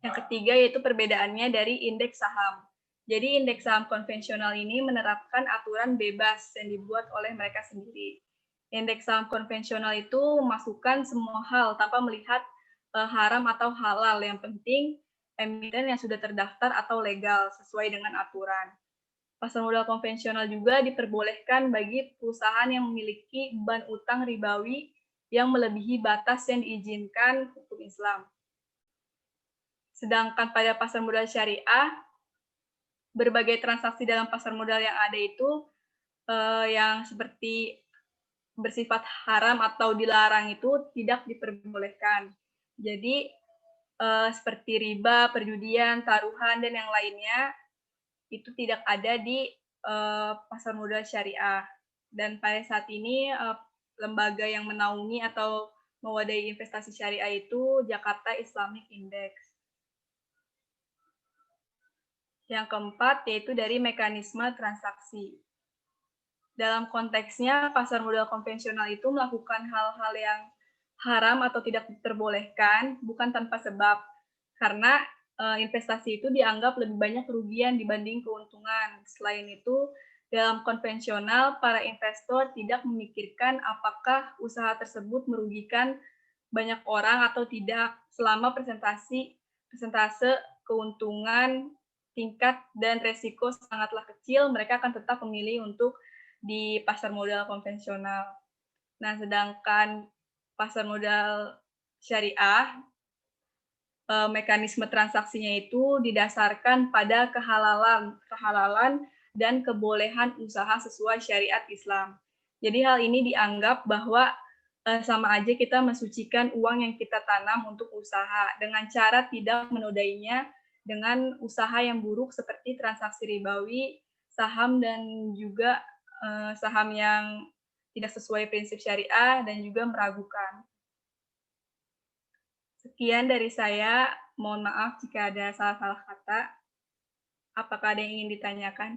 Yang ketiga yaitu perbedaannya dari indeks saham. Jadi indeks saham konvensional ini menerapkan aturan bebas yang dibuat oleh mereka sendiri. Indeks saham konvensional itu memasukkan semua hal tanpa melihat haram atau halal. Yang penting emiten yang sudah terdaftar atau legal sesuai dengan aturan. Pasar modal konvensional juga diperbolehkan bagi perusahaan yang memiliki beban utang ribawi yang melebihi batas yang diizinkan hukum Islam. Sedangkan pada pasar modal syariah, berbagai transaksi dalam pasar modal yang ada itu yang seperti bersifat haram atau dilarang itu tidak diperbolehkan. Jadi seperti riba, perjudian, taruhan, dan yang lainnya itu tidak ada di pasar modal syariah. Dan pada saat ini lembaga yang menaungi atau mewadahi investasi syariah itu Jakarta Islamic Index. Yang keempat yaitu dari mekanisme transaksi. Dalam konteksnya, pasar modal konvensional itu melakukan hal-hal yang haram atau tidak diperbolehkan, bukan tanpa sebab. Karena investasi itu dianggap lebih banyak kerugian dibanding keuntungan. Selain itu, dalam konvensional, para investor tidak memikirkan apakah usaha tersebut merugikan banyak orang atau tidak, selama persentase keuntungan, tingkat, dan resiko sangatlah kecil, mereka akan tetap memilih untuk di pasar modal konvensional. Nah, sedangkan pasar modal syariah, mekanisme transaksinya itu didasarkan pada kehalalan dan kebolehan usaha sesuai syariat Islam. Jadi hal ini dianggap bahwa sama aja kita mensucikan uang yang kita tanam untuk usaha dengan cara tidak menodainya dengan usaha yang buruk seperti transaksi ribawi, saham, dan juga saham yang tidak sesuai prinsip syariah dan juga meragukan. Sekian dari saya, mohon maaf jika ada salah-salah kata. Apakah ada yang ingin ditanyakan?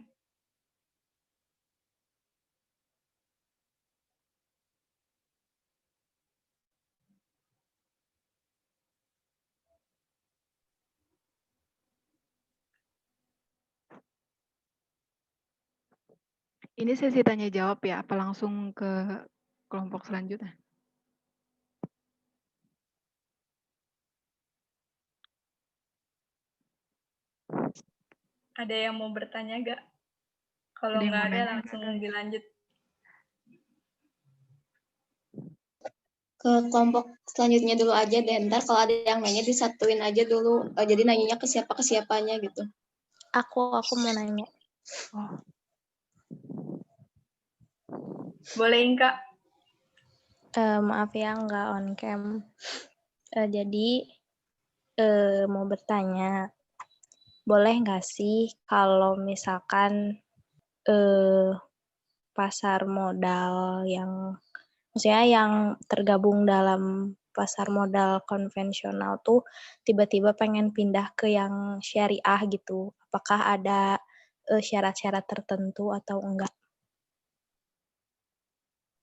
Ini sesi tanya jawab ya, apa langsung ke kelompok selanjutnya? Ada yang mau bertanya nggak? Kalau Ada yang nggak mau ada, nanya langsung dilanjut. Ke kelompok selanjutnya dulu aja deh. Ntar kalau ada yang nanya disatuin aja dulu. Jadi nanyanya ke siapanya gitu. Aku mau nanya. Oh. Boleh, Kak. Maaf ya, nggak on cam. Jadi mau bertanya, boleh nggak sih kalau misalkan pasar modal maksudnya yang tergabung dalam pasar modal konvensional tuh tiba-tiba pengen pindah ke yang syariah gitu. Apakah ada syarat-syarat tertentu atau enggak?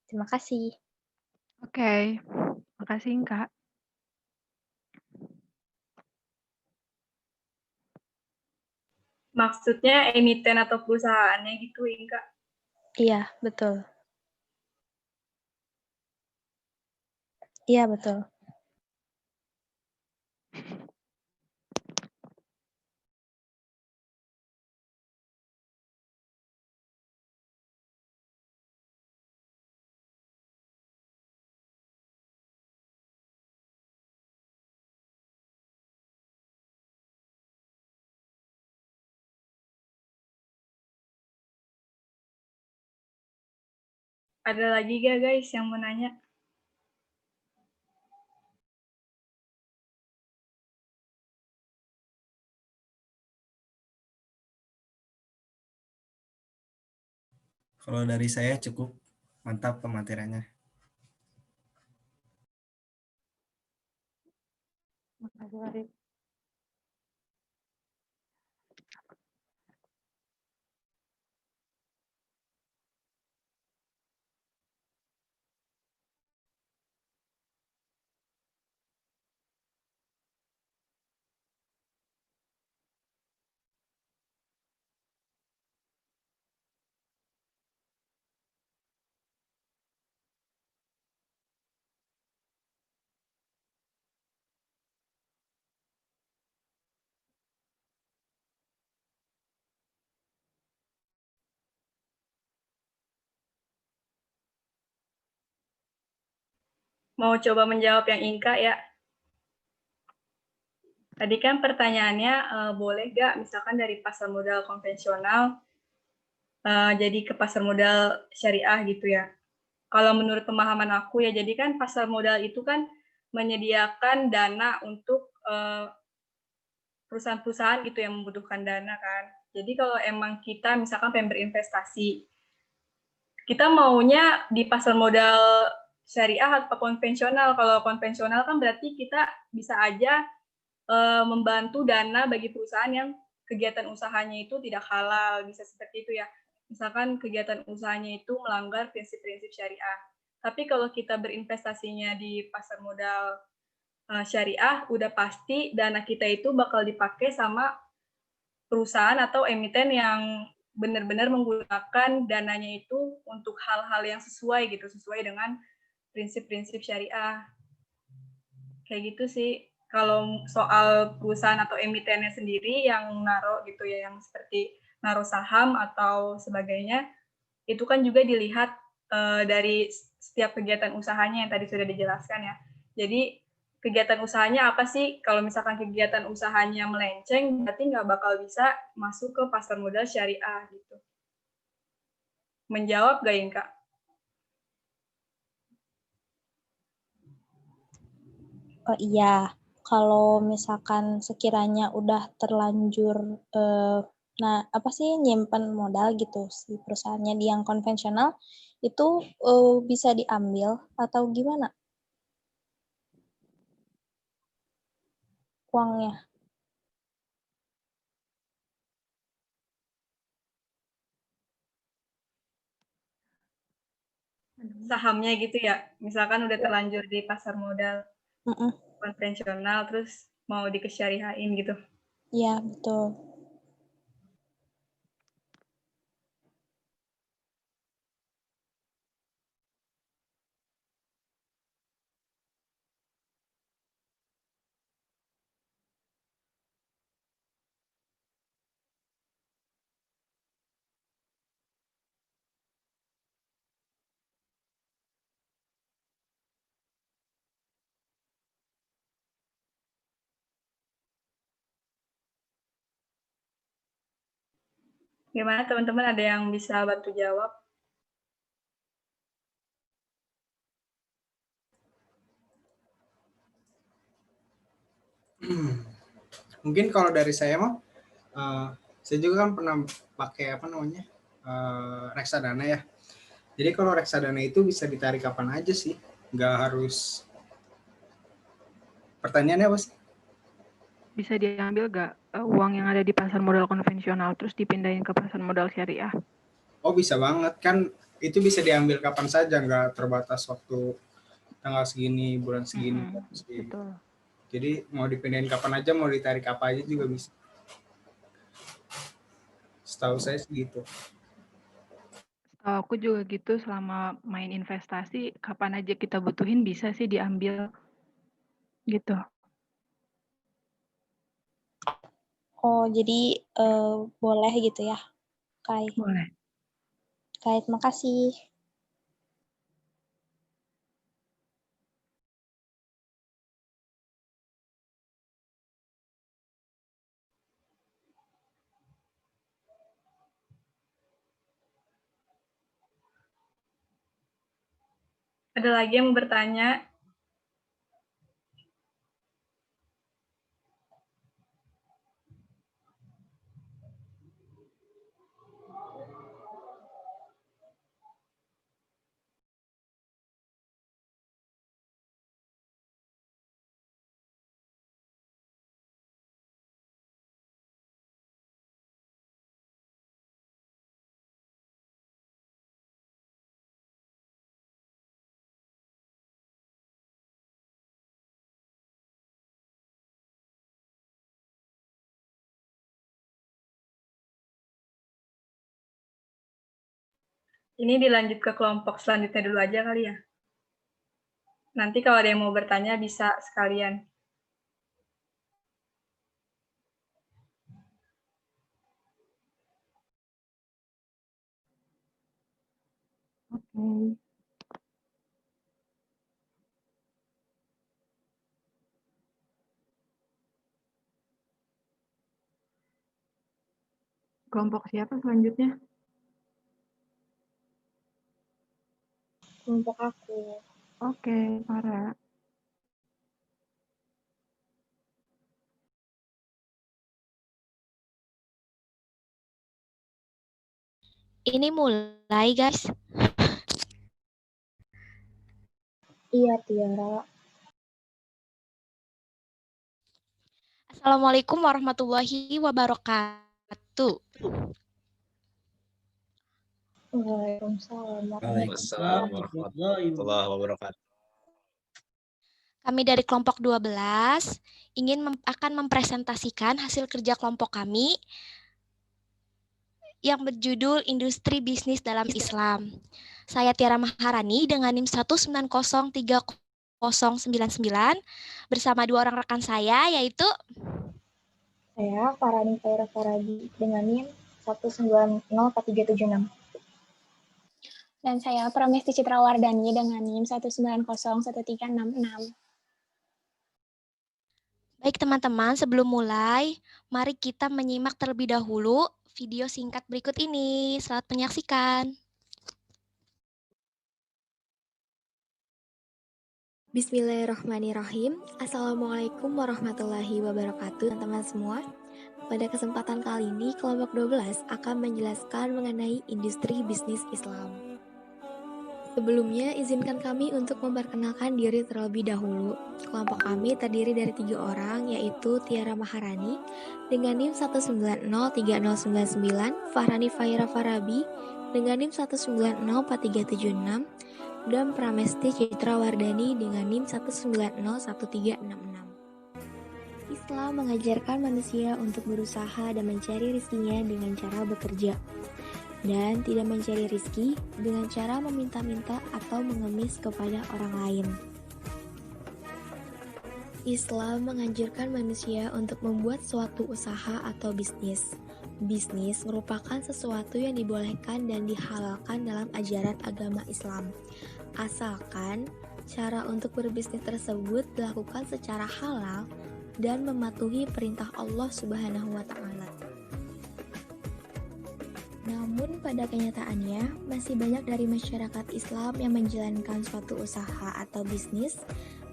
Terima kasih. Oke, makasih Kak. Maksudnya emiten atau perusahaannya gitu, Kak? Iya, betul. Iya, betul. Ada lagi gak guys yang mau nanya? Kalau dari saya cukup, mantap pemateriannya. Makasih, Farid. Mau coba menjawab yang Inka ya. Tadi kan pertanyaannya boleh nggak misalkan dari pasar modal konvensional jadi ke pasar modal syariah gitu ya. Kalau menurut pemahaman aku ya, jadi kan pasar modal itu kan menyediakan dana untuk perusahaan-perusahaan gitu yang membutuhkan dana kan. Jadi kalau emang kita misalkan pengen berinvestasi, kita maunya di pasar modal syariah atau konvensional. Kalau konvensional kan berarti kita bisa aja membantu dana bagi perusahaan yang kegiatan usahanya itu tidak halal, bisa seperti itu ya. Misalkan kegiatan usahanya itu melanggar prinsip-prinsip syariah. Tapi kalau kita berinvestasinya di pasar modal syariah, udah pasti dana kita itu bakal dipakai sama perusahaan atau emiten yang benar-benar menggunakan dananya itu untuk hal-hal yang sesuai gitu, sesuai dengan prinsip-prinsip syariah. Kayak gitu sih. Kalau soal perusahaan atau emitennya sendiri yang naruh gitu ya, yang seperti naruh saham atau sebagainya, itu kan juga dilihat dari setiap kegiatan usahanya yang tadi sudah dijelaskan ya. Jadi kegiatan usahanya apa sih? Kalau misalkan kegiatan usahanya melenceng, berarti nggak bakal bisa masuk ke pasar modal syariah gitu. Menjawab nggak Inka? Oh iya, kalau misalkan sekiranya udah terlanjur apa sih nyimpen modal gitu si perusahaannya di yang konvensional itu bisa diambil atau gimana uangnya? Sahamnya gitu ya, misalkan udah terlanjur di pasar modal konvensional, terus mau dikesyariahin gitu. Iya, betul. Gimana teman-teman, ada yang bisa bantu jawab? Mungkin kalau dari saya mah, saya juga kan pernah pakai apa namanya reksadana ya. Jadi kalau reksadana itu bisa ditarik kapan aja sih, nggak harus. Pertanyaannya apa sih? Bisa diambil nggak uang yang ada di pasar modal konvensional terus dipindahin ke pasar modal syariah? Oh bisa banget, kan itu bisa diambil kapan saja, nggak terbatas waktu tanggal segini, bulan segini. Betul. Jadi mau dipindahin kapan aja, mau ditarik apa aja juga bisa. Setahu saya segitu. Aku juga gitu, selama main investasi, kapan aja kita butuhin bisa sih diambil. Gitu. Oh, jadi boleh gitu ya, Kai? Boleh. Kai, makasih. Ada lagi yang bertanya? Ini dilanjut ke kelompok selanjutnya dulu aja kali ya. Nanti kalau ada yang mau bertanya bisa sekalian. Oke. Kelompok siapa selanjutnya? Kelompok aku. Oke, Farah. Ini mulai, guys. Iya, Tiara. Assalamualaikum warahmatullahi wabarakatuh. Waalaikumsalam warahmatullahi wabarakatuh. Kami dari kelompok 12 akan mempresentasikan hasil kerja kelompok kami yang berjudul Industri Bisnis dalam Islam. Saya Tiara Maharani dengan NIM 1903099 bersama dua orang rekan saya, yaitu saya Farani Faira Farabi dengan NIM 1904376. Dan saya Pramesti Citra Wardani dengan NIM 1901366. Baik teman-teman, sebelum mulai, mari kita menyimak terlebih dahulu video singkat berikut ini. Selamat menyaksikan. Bismillahirrahmanirrahim. Assalamualaikum warahmatullahi wabarakatuh, teman-teman semua. Pada kesempatan kali ini, kelompok 12 akan menjelaskan mengenai industri bisnis Islam. Sebelumnya, izinkan kami untuk memperkenalkan diri terlebih dahulu. Kelompok kami terdiri dari 3 orang, yaitu Tiara Maharani dengan NIM 1903099, Farhani Faira Farabi dengan NIM 1904376, dan Pramesti Citra Wardani dengan NIM 1901366. Islam mengajarkan manusia untuk berusaha dan mencari rezekinya dengan cara bekerja, dan tidak mencari rezeki dengan cara meminta-minta atau mengemis kepada orang lain. Islam menganjurkan manusia untuk membuat suatu usaha atau bisnis. Bisnis merupakan sesuatu yang dibolehkan dan dihalalkan dalam ajaran agama Islam, asalkan cara untuk berbisnis tersebut dilakukan secara halal dan mematuhi perintah Allah Subhanahu wa Ta'ala. Namun pada kenyataannya, masih banyak dari masyarakat Islam yang menjalankan suatu usaha atau bisnis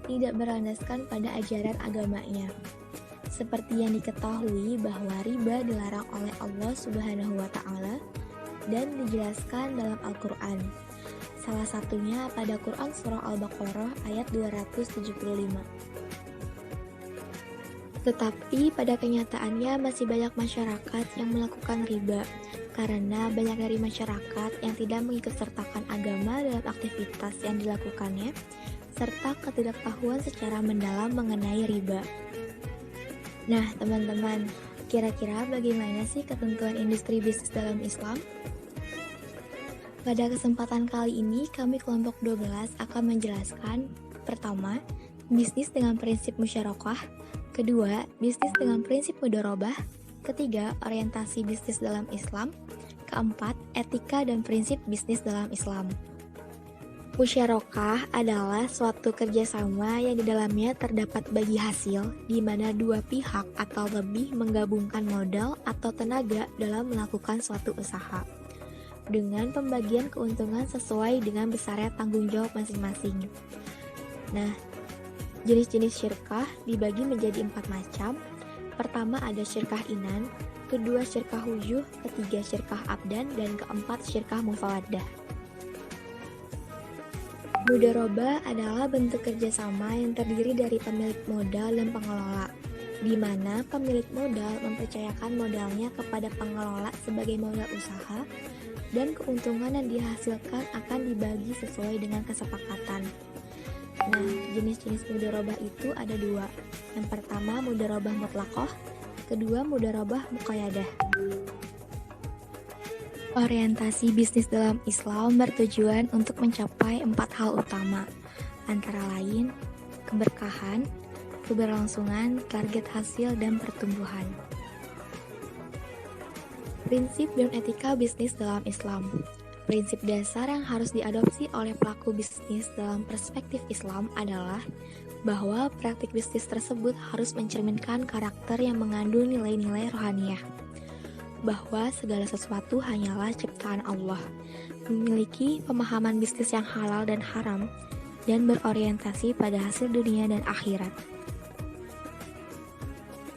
tidak berlandaskan pada ajaran agamanya. Seperti yang diketahui bahwa riba dilarang oleh Allah Subhanahu wa Ta'ala dan dijelaskan dalam Al-Quran. Salah satunya pada Quran Surah Al-Baqarah ayat 275. Tetapi pada kenyataannya masih banyak masyarakat yang melakukan riba, karena banyak dari masyarakat yang tidak mengikutsertakan agama dalam aktivitas yang dilakukannya, serta ketidaktahuan secara mendalam mengenai riba. Nah, teman-teman, kira-kira bagaimana sih ketentuan industri bisnis dalam Islam? Pada kesempatan kali ini, kami kelompok 12 akan menjelaskan, pertama, bisnis dengan prinsip musyarakah, kedua, bisnis dengan prinsip mudharabah, ketiga, orientasi bisnis dalam Islam, keempat, etika dan prinsip bisnis dalam Islam. Musyarakah adalah suatu kerjasama yang di dalamnya terdapat bagi hasil, di mana dua pihak atau lebih menggabungkan modal atau tenaga dalam melakukan suatu usaha, dengan pembagian keuntungan sesuai dengan besarnya tanggung jawab masing-masing. Nah, jenis-jenis syirkah dibagi menjadi 4 macam. Pertama ada syirkah inan, kedua syirkah wujuh, ketiga syirkah abdan, dan keempat syirkah mufawadah. Mudharabah adalah bentuk kerjasama yang terdiri dari pemilik modal dan pengelola, di mana pemilik modal mempercayakan modalnya kepada pengelola sebagai modal usaha, dan keuntungan yang dihasilkan akan dibagi sesuai dengan kesepakatan. Nah, jenis-jenis mudharabah itu ada 2. Yang pertama mudharabah mutlaqah, kedua mudharabah muqayyadah. Orientasi bisnis dalam Islam bertujuan untuk mencapai 4 hal utama, antara lain keberkahan, keberlangsungan, target hasil, dan pertumbuhan. Prinsip dan etika bisnis dalam Islam. Prinsip dasar yang harus diadopsi oleh pelaku bisnis dalam perspektif Islam adalah bahwa praktik bisnis tersebut harus mencerminkan karakter yang mengandung nilai-nilai rohaniyah, bahwa segala sesuatu hanyalah ciptaan Allah, memiliki pemahaman bisnis yang halal dan haram, dan berorientasi pada hasil dunia dan akhirat.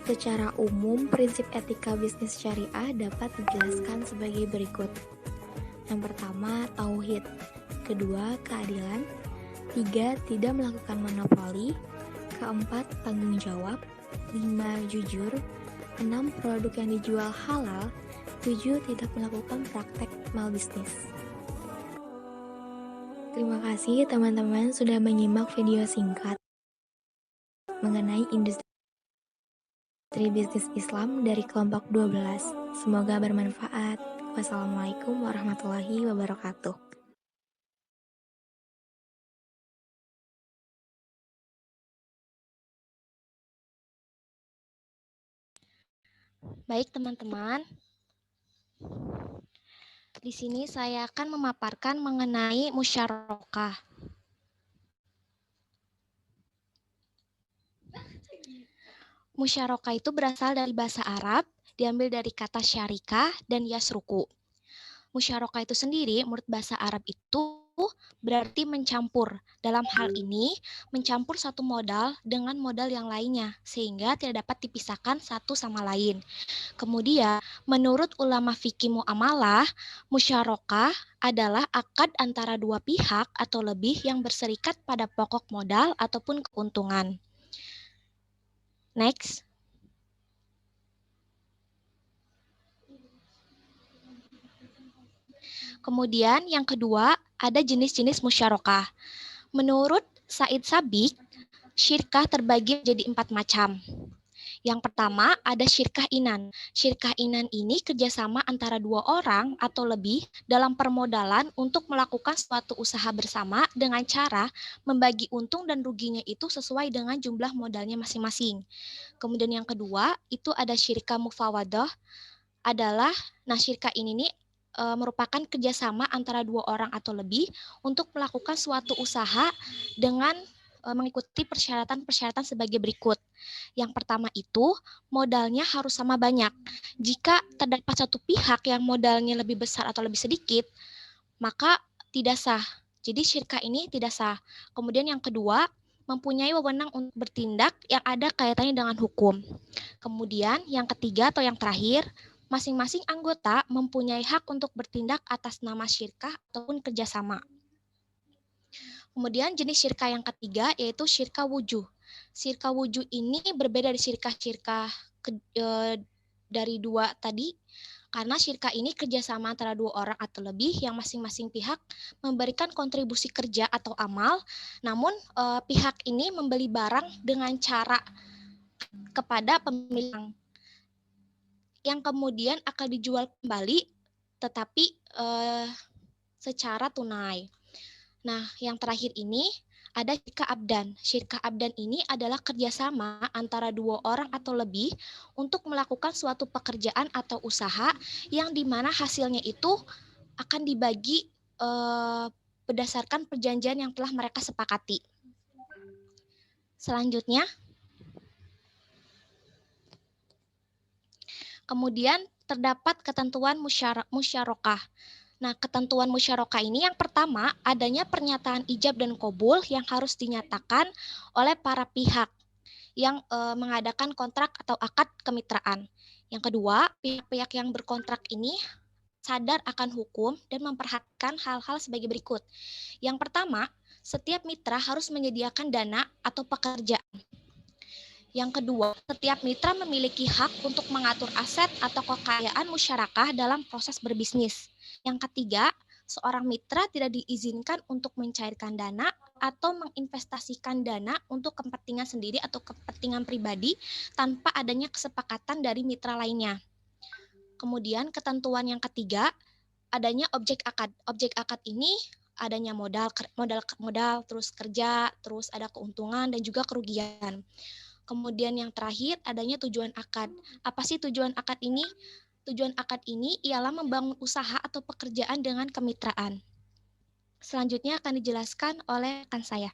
Secara umum, prinsip etika bisnis syariah dapat dijelaskan sebagai berikut. Yang pertama, tauhid. Kedua, keadilan. 3, tidak melakukan monopoli. Keempat, tanggung jawab. 5, jujur. 6, produk yang dijual halal. 7, tidak melakukan praktek malbisnis. Terima kasih teman-teman sudah menyimak video singkat mengenai industri bisnis Islam dari kelompok 12. Semoga bermanfaat. Wassalamualaikum warahmatullahi wabarakatuh. Baik teman-teman, di sini saya akan memaparkan mengenai musyarakah. Musyarakah itu berasal dari bahasa Arab, diambil dari kata syarikah dan yasruku. Musyarakah itu sendiri, menurut bahasa Arab itu berarti mencampur. Dalam hal ini, mencampur satu modal dengan modal yang lainnya, sehingga tidak dapat dipisahkan satu sama lain. Kemudian, menurut ulama fikih muamalah, musyarakah adalah akad antara dua pihak atau lebih yang berserikat pada pokok modal ataupun keuntungan. Next. Kemudian yang kedua, ada jenis-jenis musyarakah. Menurut Said Sabiq, syirkah terbagi menjadi 4 macam. Yang pertama, ada syirkah inan. Syirkah inan ini kerjasama antara 2 orang atau lebih dalam permodalan untuk melakukan suatu usaha bersama dengan cara membagi untung dan ruginya itu sesuai dengan jumlah modalnya masing-masing. Kemudian yang kedua, itu ada syirkah mufawadah. Syirkah ini merupakan kerjasama antara 2 orang atau lebih untuk melakukan suatu usaha dengan mengikuti persyaratan-persyaratan sebagai berikut. Yang pertama itu, modalnya harus sama banyak. Jika terdapat satu pihak yang modalnya lebih besar atau lebih sedikit, maka tidak sah. Jadi syirkah ini tidak sah. Kemudian yang kedua, mempunyai wewenang untuk bertindak yang ada kaitannya dengan hukum. Kemudian yang ketiga atau yang terakhir, masing-masing anggota mempunyai hak untuk bertindak atas nama syirkah ataupun kerjasama. Kemudian jenis syirkah yang ketiga yaitu syirkah wujuh. Syirkah wujuh ini berbeda dari syirkah-syirkah dari 2 tadi, karena syirkah ini kerjasama antara 2 orang atau lebih yang masing-masing pihak memberikan kontribusi kerja atau amal, namun pihak ini membeli barang dengan cara kepada pemilik yang kemudian akan dijual kembali tetapi secara tunai. Nah, yang terakhir ini ada syirkah abdan. Syirkah abdan ini adalah kerjasama antara 2 orang atau lebih untuk melakukan suatu pekerjaan atau usaha yang dimana hasilnya itu akan dibagi berdasarkan perjanjian yang telah mereka sepakati. Selanjutnya, kemudian terdapat ketentuan musyarakah. Nah, ketentuan musyarakah ini yang pertama adanya pernyataan ijab dan qabul yang harus dinyatakan oleh para pihak yang mengadakan kontrak atau akad kemitraan. Yang kedua, pihak-pihak yang berkontrak ini sadar akan hukum dan memperhatikan hal-hal sebagai berikut. Yang pertama, setiap mitra harus menyediakan dana atau pekerjaan. Yang kedua, setiap mitra memiliki hak untuk mengatur aset atau kekayaan musyarakah dalam proses berbisnis. Yang ketiga, seorang mitra tidak diizinkan untuk mencairkan dana atau menginvestasikan dana untuk kepentingan sendiri atau kepentingan pribadi tanpa adanya kesepakatan dari mitra lainnya. Kemudian ketentuan yang ketiga, adanya objek akad. Objek akad ini adanya modal, terus kerja, terus ada keuntungan dan juga kerugian. Kemudian yang terakhir adanya tujuan akad. Apa sih tujuan akad ini? Tujuan akad ini ialah membangun usaha atau pekerjaan dengan kemitraan. Selanjutnya akan dijelaskan oleh rekan saya.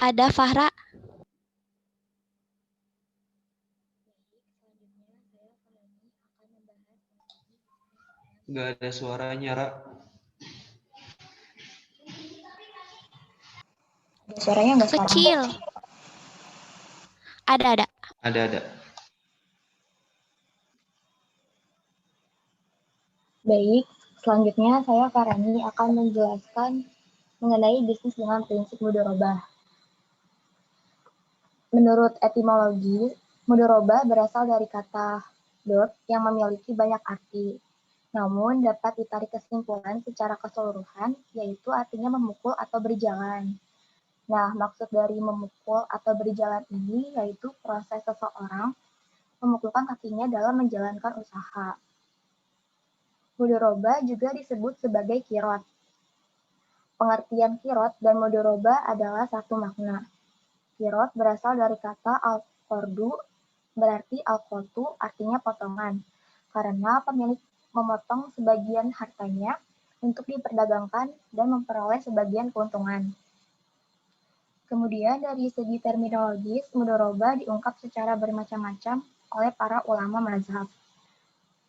Ada Fahra. Nggak ada suaranya, Ra. Suaranya nggak sekarang. Kecil. Ada. Ada. Baik, selanjutnya saya Farani akan menjelaskan mengenai bisnis dengan prinsip mudharabah. Menurut etimologi, mudharabah berasal dari kata dot yang memiliki banyak arti. Namun dapat ditarik kesimpulan secara keseluruhan, yaitu artinya memukul atau berjalan. Nah, maksud dari memukul atau berjalan ini yaitu proses seseorang memukulkan kakinya dalam menjalankan usaha. Mudharabah juga disebut sebagai kirot. Pengertian kirot dan mudharabah adalah satu makna. Kirot berasal dari kata al-qordu, berarti al-qotu artinya potongan, karena pemilik memotong sebagian hartanya untuk diperdagangkan dan memperoleh sebagian keuntungan. Kemudian dari segi terminologis, mudharabah diungkap secara bermacam-macam oleh para ulama mazhab.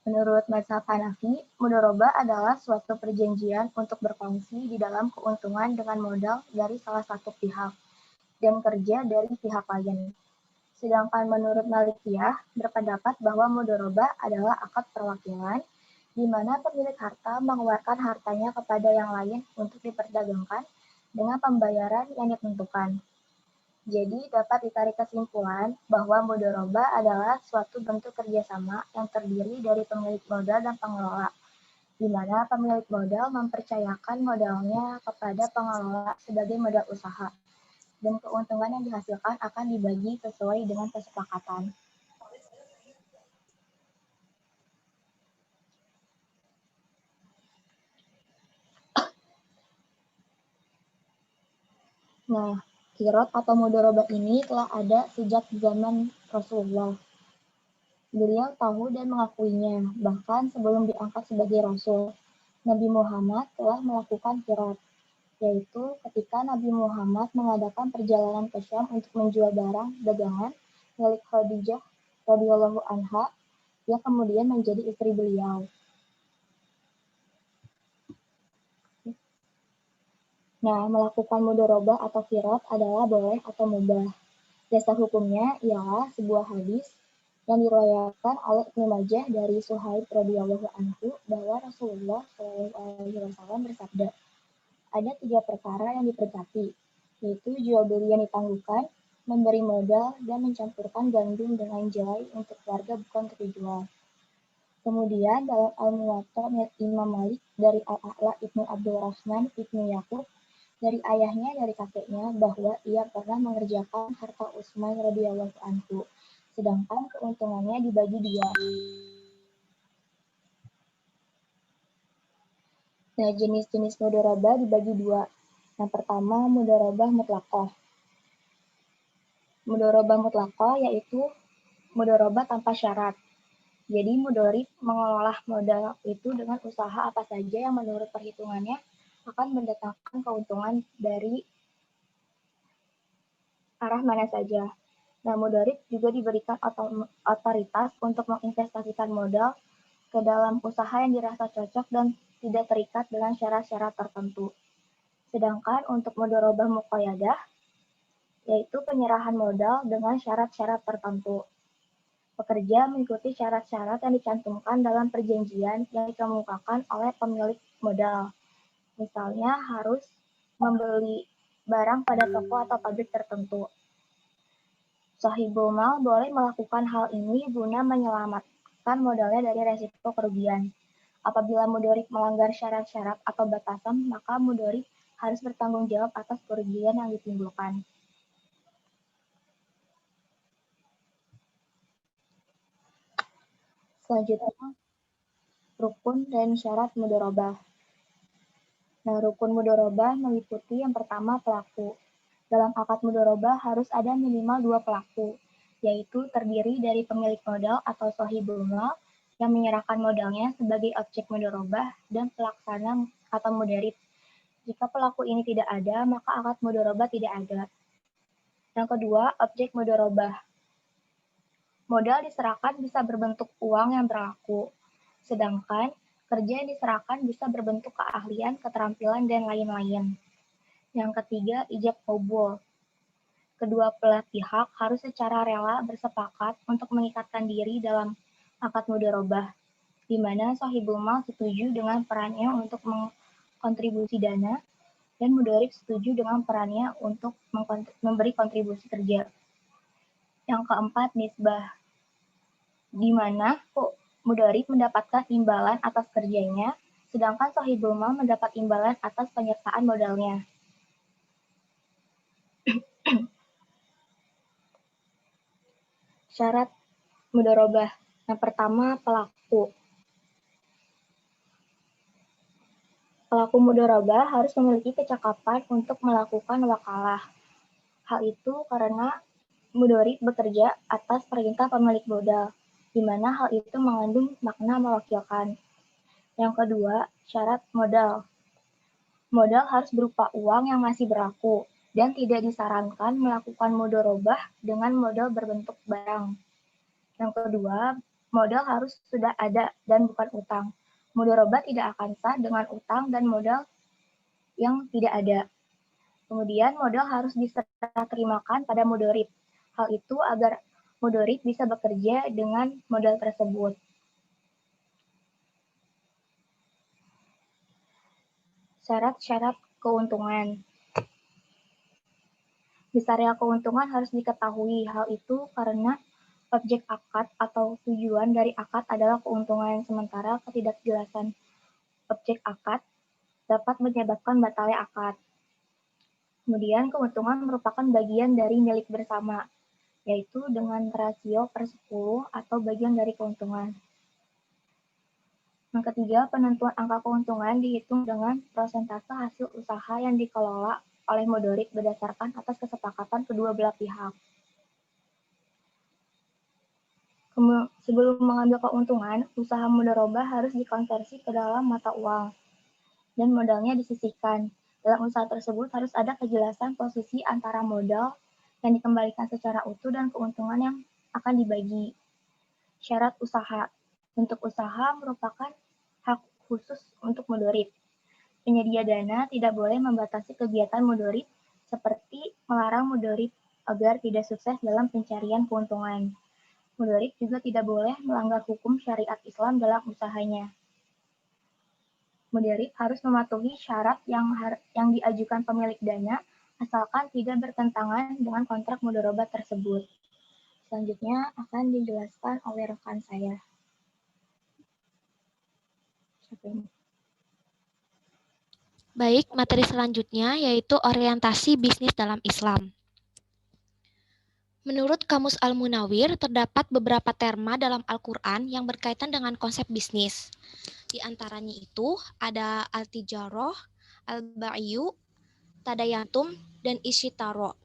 Menurut mazhab Hanafi, mudharabah adalah suatu perjanjian untuk berkongsi di dalam keuntungan dengan modal dari salah satu pihak dan kerja dari pihak lain. Sedangkan menurut Malikiyah berpendapat bahwa mudharabah adalah akad perwakilan di mana pemilik harta mengeluarkan hartanya kepada yang lain untuk diperdagangkan dengan pembayaran yang ditentukan. Jadi dapat ditarik kesimpulan bahwa mudharabah adalah suatu bentuk kerjasama yang terdiri dari pemilik modal dan pengelola, di mana pemilik modal mempercayakan modalnya kepada pengelola sebagai modal usaha, dan keuntungan yang dihasilkan akan dibagi sesuai dengan kesepakatan. Nah, kirot atau mudharabah ini telah ada sejak zaman Rasulullah. Beliau tahu dan mengakuinya, bahkan sebelum diangkat sebagai Rasul. Nabi Muhammad telah melakukan kirot, yaitu ketika Nabi Muhammad mengadakan perjalanan ke Syam untuk menjual barang dagangan milik Khadijah radhiyallahu anha, yang kemudian menjadi istri beliau. Nah, melakukan mudharabah atau kirot adalah boleh atau mubah. Dasar hukumnya ialah sebuah hadis yang diriwayatkan oleh Ibnu Majah dari Suhaib radhiyallahu anhu bahwa Rasulullah SAW bersabda, ada 3 perkara yang dipercati, yaitu jual beli yang ditangguhkan, memberi modal, dan mencampurkan gandum dengan jelai untuk keluarga bukan untuk dijual. Kemudian dalam Al-Muwatta Imam Malik dari Al-A'la Ibnu Abdurrahman Ibnu Yaqub dari ayahnya dari kakeknya bahwa ia pernah mengerjakan harta Utsman radhiyallahu anhu, sedangkan keuntungannya dibagi 2. Nah, jenis-jenis mudharabah dibagi 2. Yang pertama, mudharabah mutlaqah. Mudharabah mutlaqah yaitu mudharabah tanpa syarat. Jadi mudharib mengolah modal itu dengan usaha apa saja yang menurut perhitungannya akan mendatangkan keuntungan dari arah mana saja. Nah, mudharib juga diberikan otoritas untuk menginvestasikan modal ke dalam usaha yang dirasa cocok dan tidak terikat dengan syarat-syarat tertentu. Sedangkan untuk mudharabah muqayyadah, yaitu penyerahan modal dengan syarat-syarat tertentu. Pekerja mengikuti syarat-syarat yang dicantumkan dalam perjanjian yang dikemukakan oleh pemilik modal. Misalnya harus membeli barang pada toko atau pabrik tertentu. Sohibul mal boleh melakukan hal ini guna menyelamatkan modalnya dari resiko kerugian. Apabila mudorib melanggar syarat-syarat atau batasan, maka mudorib harus bertanggung jawab atas kerugian yang ditimbulkan. Selanjutnya, rukun dan syarat mudorobah. Nah, rukun mudorobah meliputi yang pertama pelaku. Dalam akad mudorobah harus ada minimal 2 pelaku, yaitu terdiri dari pemilik modal atau sohibul mal yang menyerahkan modalnya sebagai objek mudorobah dan pelaksana atau mudarib. Jika pelaku ini tidak ada, maka akad mudorobah tidak ada. Yang kedua, objek mudorobah. Modal diserahkan bisa berbentuk uang yang berlaku, sedangkan kerja yang diserahkan bisa berbentuk keahlian, keterampilan, dan lain-lain. Yang ketiga, ijab qabul. Kedua belah pihak harus secara rela bersepakat untuk mengikatkan diri dalam akad mudorobah, di mana sohibul mal setuju dengan perannya untuk mengkontribusi dana, dan mudorib setuju dengan perannya untuk memberi kontribusi kerja. Yang keempat, nisbah, di mana mudorib mendapatkan imbalan atas kerjanya, sedangkan sohibul mal mendapat imbalan atas penyertaan modalnya. Syarat mudorobah. Yang pertama, pelaku. Pelaku mudorobah harus memiliki kecakapan untuk melakukan wakalah. Hal itu karena mudorib bekerja atas perintah pemilik modal, di mana hal itu mengandung makna mewakilkan. Yang kedua, syarat modal. Modal harus berupa uang yang masih berlaku, dan tidak disarankan melakukan mudorobah dengan modal berbentuk barang. Yang kedua, modal harus sudah ada dan bukan utang. Mudorobah tidak akan sah dengan utang dan modal yang tidak ada. Kemudian modal harus diserah terimakan pada mudorib. Hal itu agar mudorib bisa bekerja dengan modal tersebut. Syarat-syarat keuntungan. Besarnya keuntungan harus diketahui. Hal itu karena objek akad atau tujuan dari akad adalah keuntungan, sementara ketidakjelasan objek akad dapat menyebabkan batalnya akad. Kemudian keuntungan merupakan bagian dari milik bersama, yaitu dengan rasio per 10 atau bagian dari keuntungan. Yang ketiga, penentuan angka keuntungan dihitung dengan persentase hasil usaha yang dikelola oleh mudorib berdasarkan atas kesepakatan kedua belah pihak. Sebelum mengambil keuntungan, usaha mudorobah harus dikonversi ke dalam mata uang dan modalnya disisihkan. Dalam usaha tersebut harus ada kejelasan posisi antara modal yang dikembalikan secara utuh dan keuntungan yang akan dibagi. Syarat usaha. Bentuk usaha merupakan hak khusus untuk mudorib. Penyedia dana tidak boleh membatasi kegiatan mudorib seperti melarang mudorib agar tidak sukses dalam pencarian keuntungan. Mudorib juga tidak boleh melanggar hukum syariat Islam dalam usahanya. Mudorib harus mematuhi syarat yang diajukan pemilik dana, asalkan tidak bertentangan dengan kontrak mudorobah tersebut. Selanjutnya akan dijelaskan oleh rekan saya. Baik, materi selanjutnya yaitu orientasi bisnis dalam Islam. Menurut Kamus Al-Munawwir, terdapat beberapa terma dalam Al-Quran yang berkaitan dengan konsep bisnis. Di antaranya itu ada al-tijarah, al-ba'yu, tadayantum, dan isyitaro.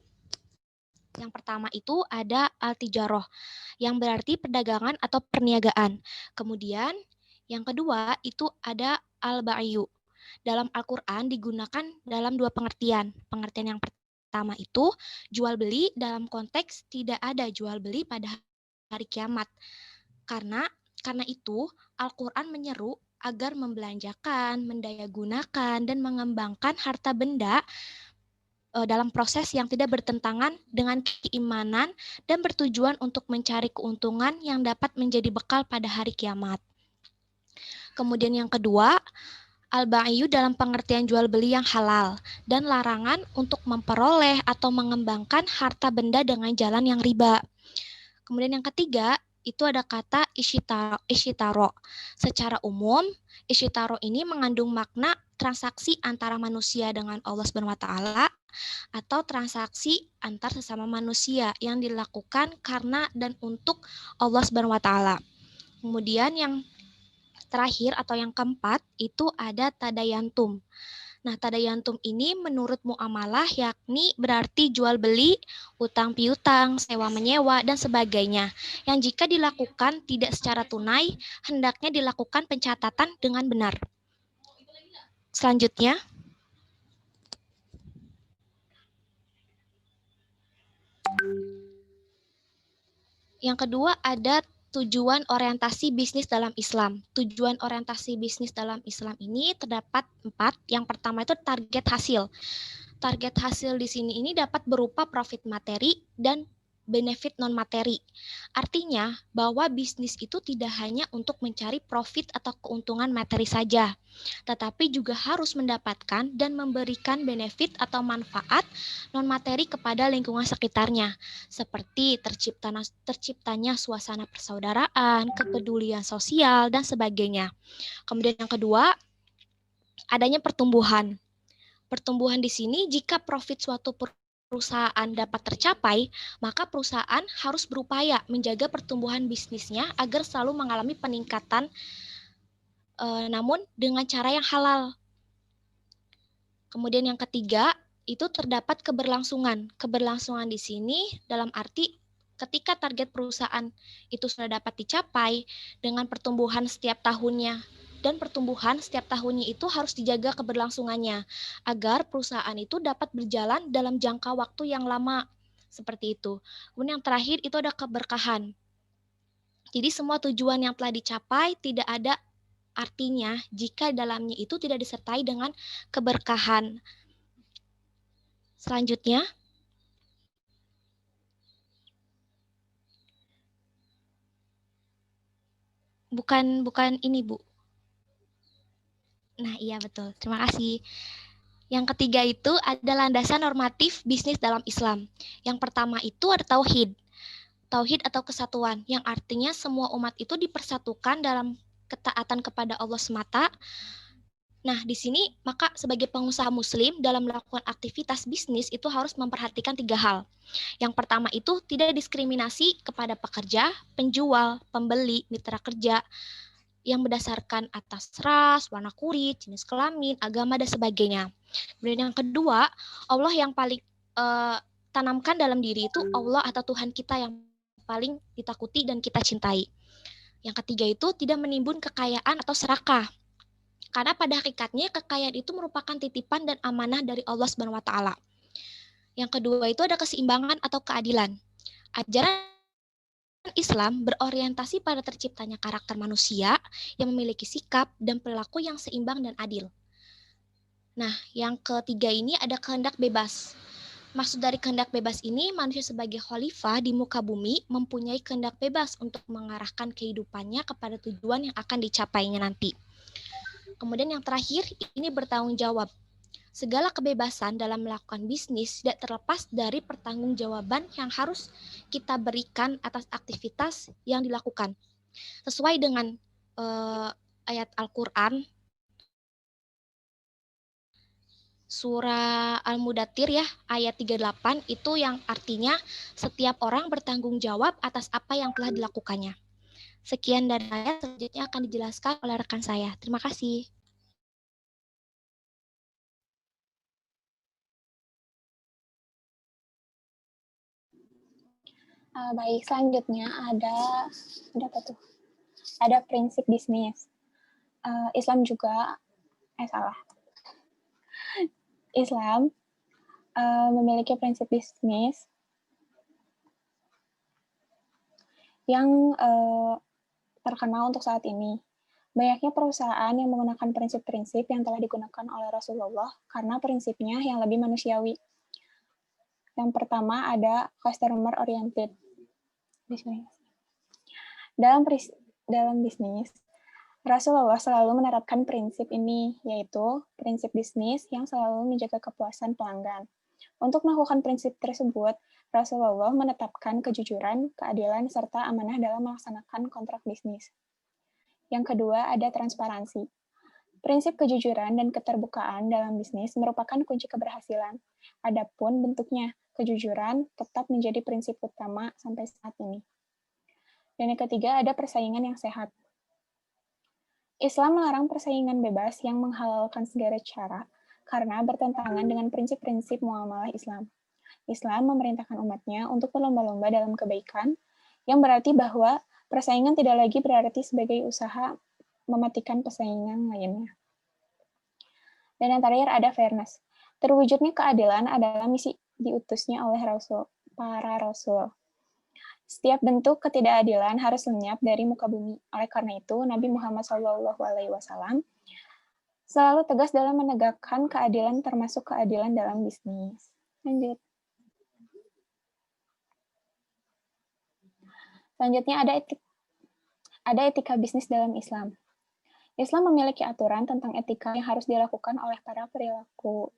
Yang pertama itu ada al-tijarah, yang berarti perdagangan atau perniagaan. Kemudian yang kedua itu ada al-ba'yu. Dalam Al-Quran digunakan dalam dua pengertian. Pengertian yang pertama itu jual beli dalam konteks tidak ada jual beli pada hari kiamat. Karena itu Al-Quran menyeru agar membelanjakan, mendayagunakan, dan mengembangkan harta benda dalam proses yang tidak bertentangan dengan keimanan dan bertujuan untuk mencari keuntungan yang dapat menjadi bekal pada hari kiamat. Kemudian yang kedua Al-bai'u dalam pengertian jual beli yang halal dan larangan untuk memperoleh atau mengembangkan harta benda dengan jalan yang riba. Kemudian yang ketiga, itu ada kata isyitaro. Secara umum, isyitaro ini mengandung makna transaksi antara manusia dengan Allah Subhanahu wa taala atau transaksi antar sesama manusia yang dilakukan karena dan untuk Allah Subhanahu wa taala. Kemudian yang terakhir atau yang keempat itu ada tadayantum. Nah, tadayantum ini menurut muamalah yakni berarti jual beli, utang piutang, sewa menyewa dan sebagainya. Yang jika dilakukan tidak secara tunai, hendaknya dilakukan pencatatan dengan benar. Selanjutnya, yang kedua ada tujuan orientasi bisnis dalam Islam. Tujuan orientasi bisnis dalam Islam ini terdapat 4. Yang pertama itu target hasil. Target hasil di sini ini dapat berupa profit materi dan benefit non materi. Artinya bahwa bisnis itu tidak hanya untuk mencari profit atau keuntungan materi saja, tetapi juga harus mendapatkan dan memberikan benefit atau manfaat non materi kepada lingkungan sekitarnya, seperti terciptanya suasana persaudaraan, kepedulian sosial dan sebagainya. Kemudian yang kedua, adanya pertumbuhan. Pertumbuhan di sini jika profit suatu perusahaan dapat tercapai, maka perusahaan harus berupaya menjaga pertumbuhan bisnisnya agar selalu mengalami peningkatan, namun dengan cara yang halal. Kemudian yang ketiga, itu terdapat keberlangsungan. Keberlangsungan di sini dalam arti ketika target perusahaan itu sudah dapat dicapai dengan pertumbuhan setiap tahunnya, dan pertumbuhan setiap tahunnya itu harus dijaga keberlangsungannya agar perusahaan itu dapat berjalan dalam jangka waktu yang lama, seperti itu. Kemudian yang terakhir itu ada keberkahan. Jadi semua tujuan yang telah dicapai tidak ada artinya jika dalamnya itu tidak disertai dengan keberkahan. Selanjutnya, bukan ini, Bu. Nah, iya betul. Terima kasih. Yang ketiga itu ada landasan normatif bisnis dalam Islam. Yang pertama itu ada tauhid. Tauhid atau kesatuan, yang artinya semua umat itu dipersatukan dalam ketaatan kepada Allah semata. Nah, di sini maka sebagai pengusaha muslim dalam melakukan aktivitas bisnis itu harus memperhatikan 3 hal. Yang pertama itu tidak diskriminasi kepada pekerja, penjual, pembeli, mitra kerja, yang berdasarkan atas ras, warna kulit, jenis kelamin, agama, dan sebagainya. Kemudian yang kedua, Allah yang paling tanamkan dalam diri itu Allah atau Tuhan kita yang paling ditakuti dan kita cintai. Yang ketiga itu tidak menimbun kekayaan atau serakah. Karena pada hakikatnya kekayaan itu merupakan titipan dan amanah dari Allah Subhanahu wa taala. Yang kedua itu ada keseimbangan atau keadilan. Ajaran Islam berorientasi pada terciptanya karakter manusia yang memiliki sikap dan perilaku yang seimbang dan adil. Nah, yang ketiga ini ada kehendak bebas. Maksud dari kehendak bebas ini, manusia sebagai khalifah di muka bumi mempunyai kehendak bebas untuk mengarahkan kehidupannya kepada tujuan yang akan dicapainya nanti. Kemudian yang terakhir, ini bertanggung jawab. Segala kebebasan dalam melakukan bisnis tidak terlepas dari pertanggungjawaban yang harus kita berikan atas aktivitas yang dilakukan. Sesuai dengan ayat Al-Quran, surah Al-Mudathir ya, ayat 38, itu yang artinya setiap orang bertanggung jawab atas apa yang telah dilakukannya. Sekian dari saya, selanjutnya akan dijelaskan oleh rekan saya. Terima kasih. Baik, selanjutnya ada apa tuh? Ada prinsip bisnis. Islam juga, Islam memiliki prinsip bisnis yang terkenal untuk saat ini. Banyaknya perusahaan yang menggunakan prinsip-prinsip yang telah digunakan oleh Rasulullah karena prinsipnya yang lebih manusiawi. Yang pertama ada customer oriented. Dalam bisnis, Rasulullah selalu menerapkan prinsip ini, yaitu prinsip bisnis yang selalu menjaga kepuasan pelanggan. Untuk melakukan prinsip tersebut, Rasulullah menetapkan kejujuran, keadilan, serta amanah dalam melaksanakan kontrak bisnis. Yang kedua, ada transparansi. Prinsip kejujuran dan keterbukaan dalam bisnis merupakan kunci keberhasilan. Adapun bentuknya, kejujuran tetap menjadi prinsip utama sampai saat ini. Dan yang ketiga, ada persaingan yang sehat. Islam melarang persaingan bebas yang menghalalkan segala cara karena bertentangan dengan prinsip-prinsip muamalah Islam. Islam memerintahkan umatnya untuk berlomba-lomba dalam kebaikan, yang berarti bahwa persaingan tidak lagi berarti sebagai usaha mematikan persaingan lainnya. Dan yang terakhir ada fairness. Terwujudnya keadilan adalah misi diutusnya oleh para rasul. Setiap bentuk ketidakadilan harus lenyap dari muka bumi. Oleh karena itu, Nabi Muhammad SAW selalu tegas dalam menegakkan keadilan, termasuk keadilan dalam bisnis. Lanjut. Selanjutnya ada etika bisnis dalam Islam. Islam memiliki aturan tentang etika yang harus dilakukan oleh para perilaku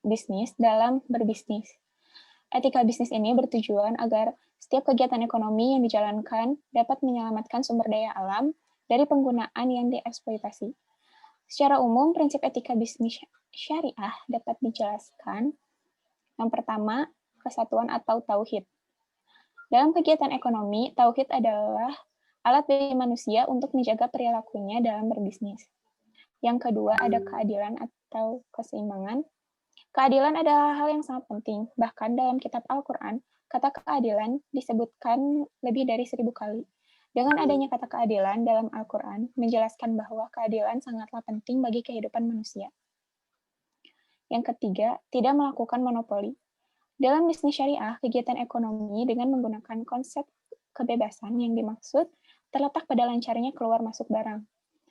bisnis dalam berbisnis. Etika bisnis ini bertujuan agar setiap kegiatan ekonomi yang dijalankan dapat menyelamatkan sumber daya alam dari penggunaan yang dieksploitasi. Secara umum, prinsip etika bisnis syariah dapat dijelaskan. Yang pertama, kesatuan atau tauhid. Dalam kegiatan ekonomi, tauhid adalah alat bagi manusia untuk menjaga perilakunya dalam berbisnis. Yang kedua, ada keadilan atau keseimbangan. Keadilan adalah hal yang sangat penting. Bahkan dalam kitab Al-Quran, kata keadilan disebutkan lebih dari 1000 kali. Dengan adanya kata keadilan dalam Al-Quran, menjelaskan bahwa keadilan sangatlah penting bagi kehidupan manusia. Yang ketiga, tidak melakukan monopoli. Dalam bisnis syariah, kegiatan ekonomi dengan menggunakan konsep kebebasan yang dimaksud terletak pada lancarnya keluar masuk barang.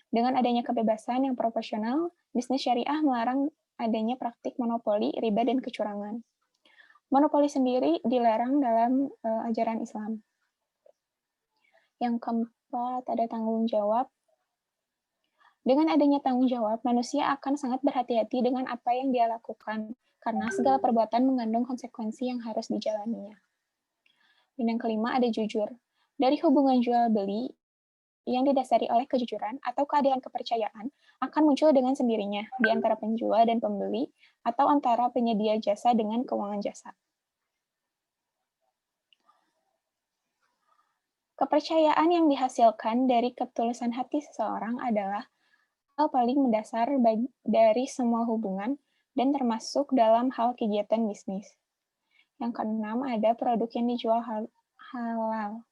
Dengan adanya kebebasan yang proporsional, bisnis syariah melarang adanya praktik monopoli, riba, dan kecurangan. Monopoli sendiri dilarang dalam ajaran Islam. Yang keempat, ada tanggung jawab. Dengan adanya tanggung jawab, manusia akan sangat berhati-hati dengan apa yang dia lakukan, karena segala perbuatan mengandung konsekuensi yang harus dijalaninya. Dan yang kelima, ada jujur. Dari hubungan jual-beli yang didasari oleh kejujuran atau keadilan kepercayaan akan muncul dengan sendirinya di antara penjual dan pembeli atau antara penyedia jasa dengan keuangan jasa. Kepercayaan yang dihasilkan dari ketulusan hati seseorang adalah hal paling mendasar dari semua hubungan dan termasuk dalam hal kegiatan bisnis. Yang keenam, ada produk yang dijual halal.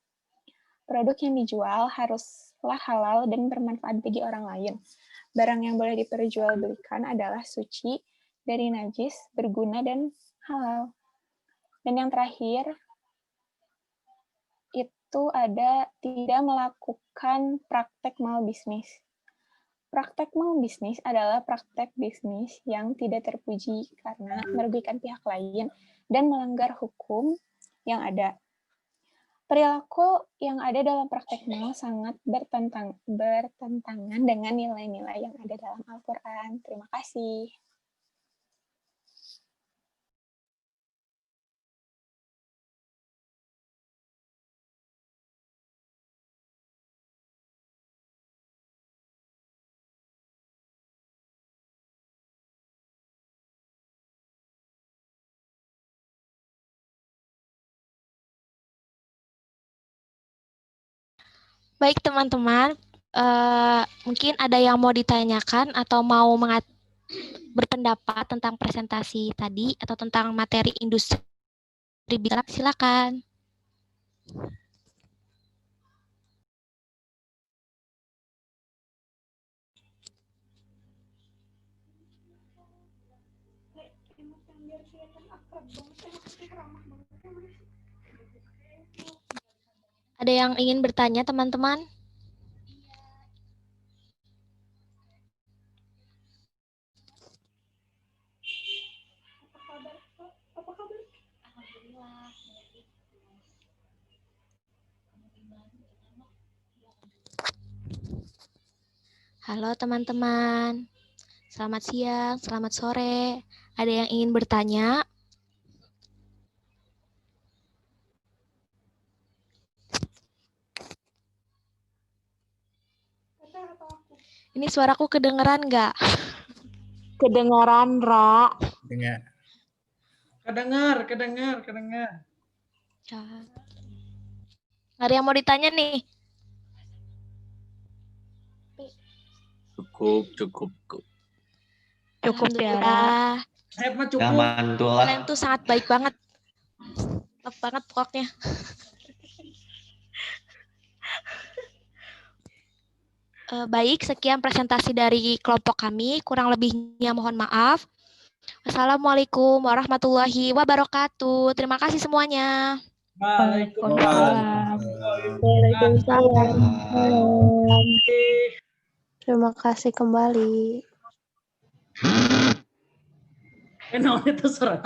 Produk yang dijual haruslah halal dan bermanfaat bagi orang lain. Barang yang boleh diperjualbelikan adalah suci, dari najis, berguna, dan halal. Dan yang terakhir, itu ada tidak melakukan praktek mal bisnis. Praktek mal bisnis adalah praktek bisnis yang tidak terpuji karena merugikan pihak lain dan melanggar hukum yang ada. Perilaku yang ada dalam praktek mal sangat bertentangan dengan nilai-nilai yang ada dalam Al-Quran. Terima kasih. Baik teman-teman, mungkin ada yang mau ditanyakan atau mau berpendapat tentang presentasi tadi atau tentang materi industri, silakan. Ada yang ingin bertanya, teman-teman? Halo teman-teman. Selamat siang, selamat sore. Ada yang ingin bertanya? Ini suaraku kedengeran nggak? Kedengaran, Ra. Dengar. Kedengar. Ya. Nggak ada yang mau ditanya nih? Cukup. Cukup ya, Ra. Alhamdulillah. Saya mah cukup. Nyaman tuh lah. Kalian tuh sangat baik banget. Love banget pokoknya. Baik, sekian presentasi dari kelompok kami. Kurang lebihnya mohon maaf. Wassalamualaikum warahmatullahi wabarakatuh. Terima kasih semuanya. Waalaikumsalam. Waalaikumsalam. Terima kasih kembali. Kenapa itu serang?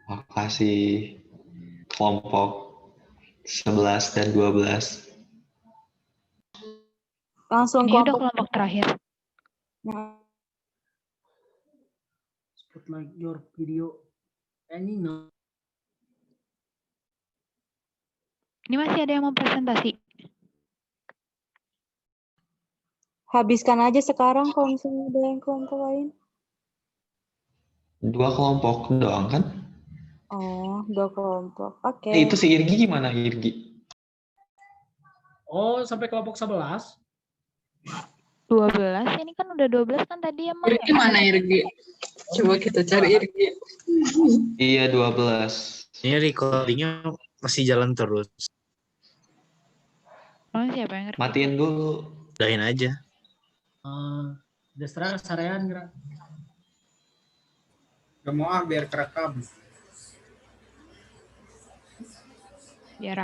Makasih kelompok 11 dan 12. Langsung Ini udah kelompok kelompok terakhir. Spotlight your video. Any no. Ini masih ada yang mau presentasi. Habiskan aja sekarang kalau misalnya ada yang kelompok lain. 2 kelompok doang kan? Oh, 2 kelompok. Oke. Itu si Irgi gimana, Irgi? Oh, sampai kelompok 11. 12, ini kan udah 12 kan tadi ya, Mam? Irgi mana Irgi? Coba kita cari Irgi. Iya, 12. Ini recordingnya masih jalan terus. Oh, siapa yang ngerti? Matiin dulu. Udahin aja. Destra sarean gerak. Gak mau biar kerekam. Biar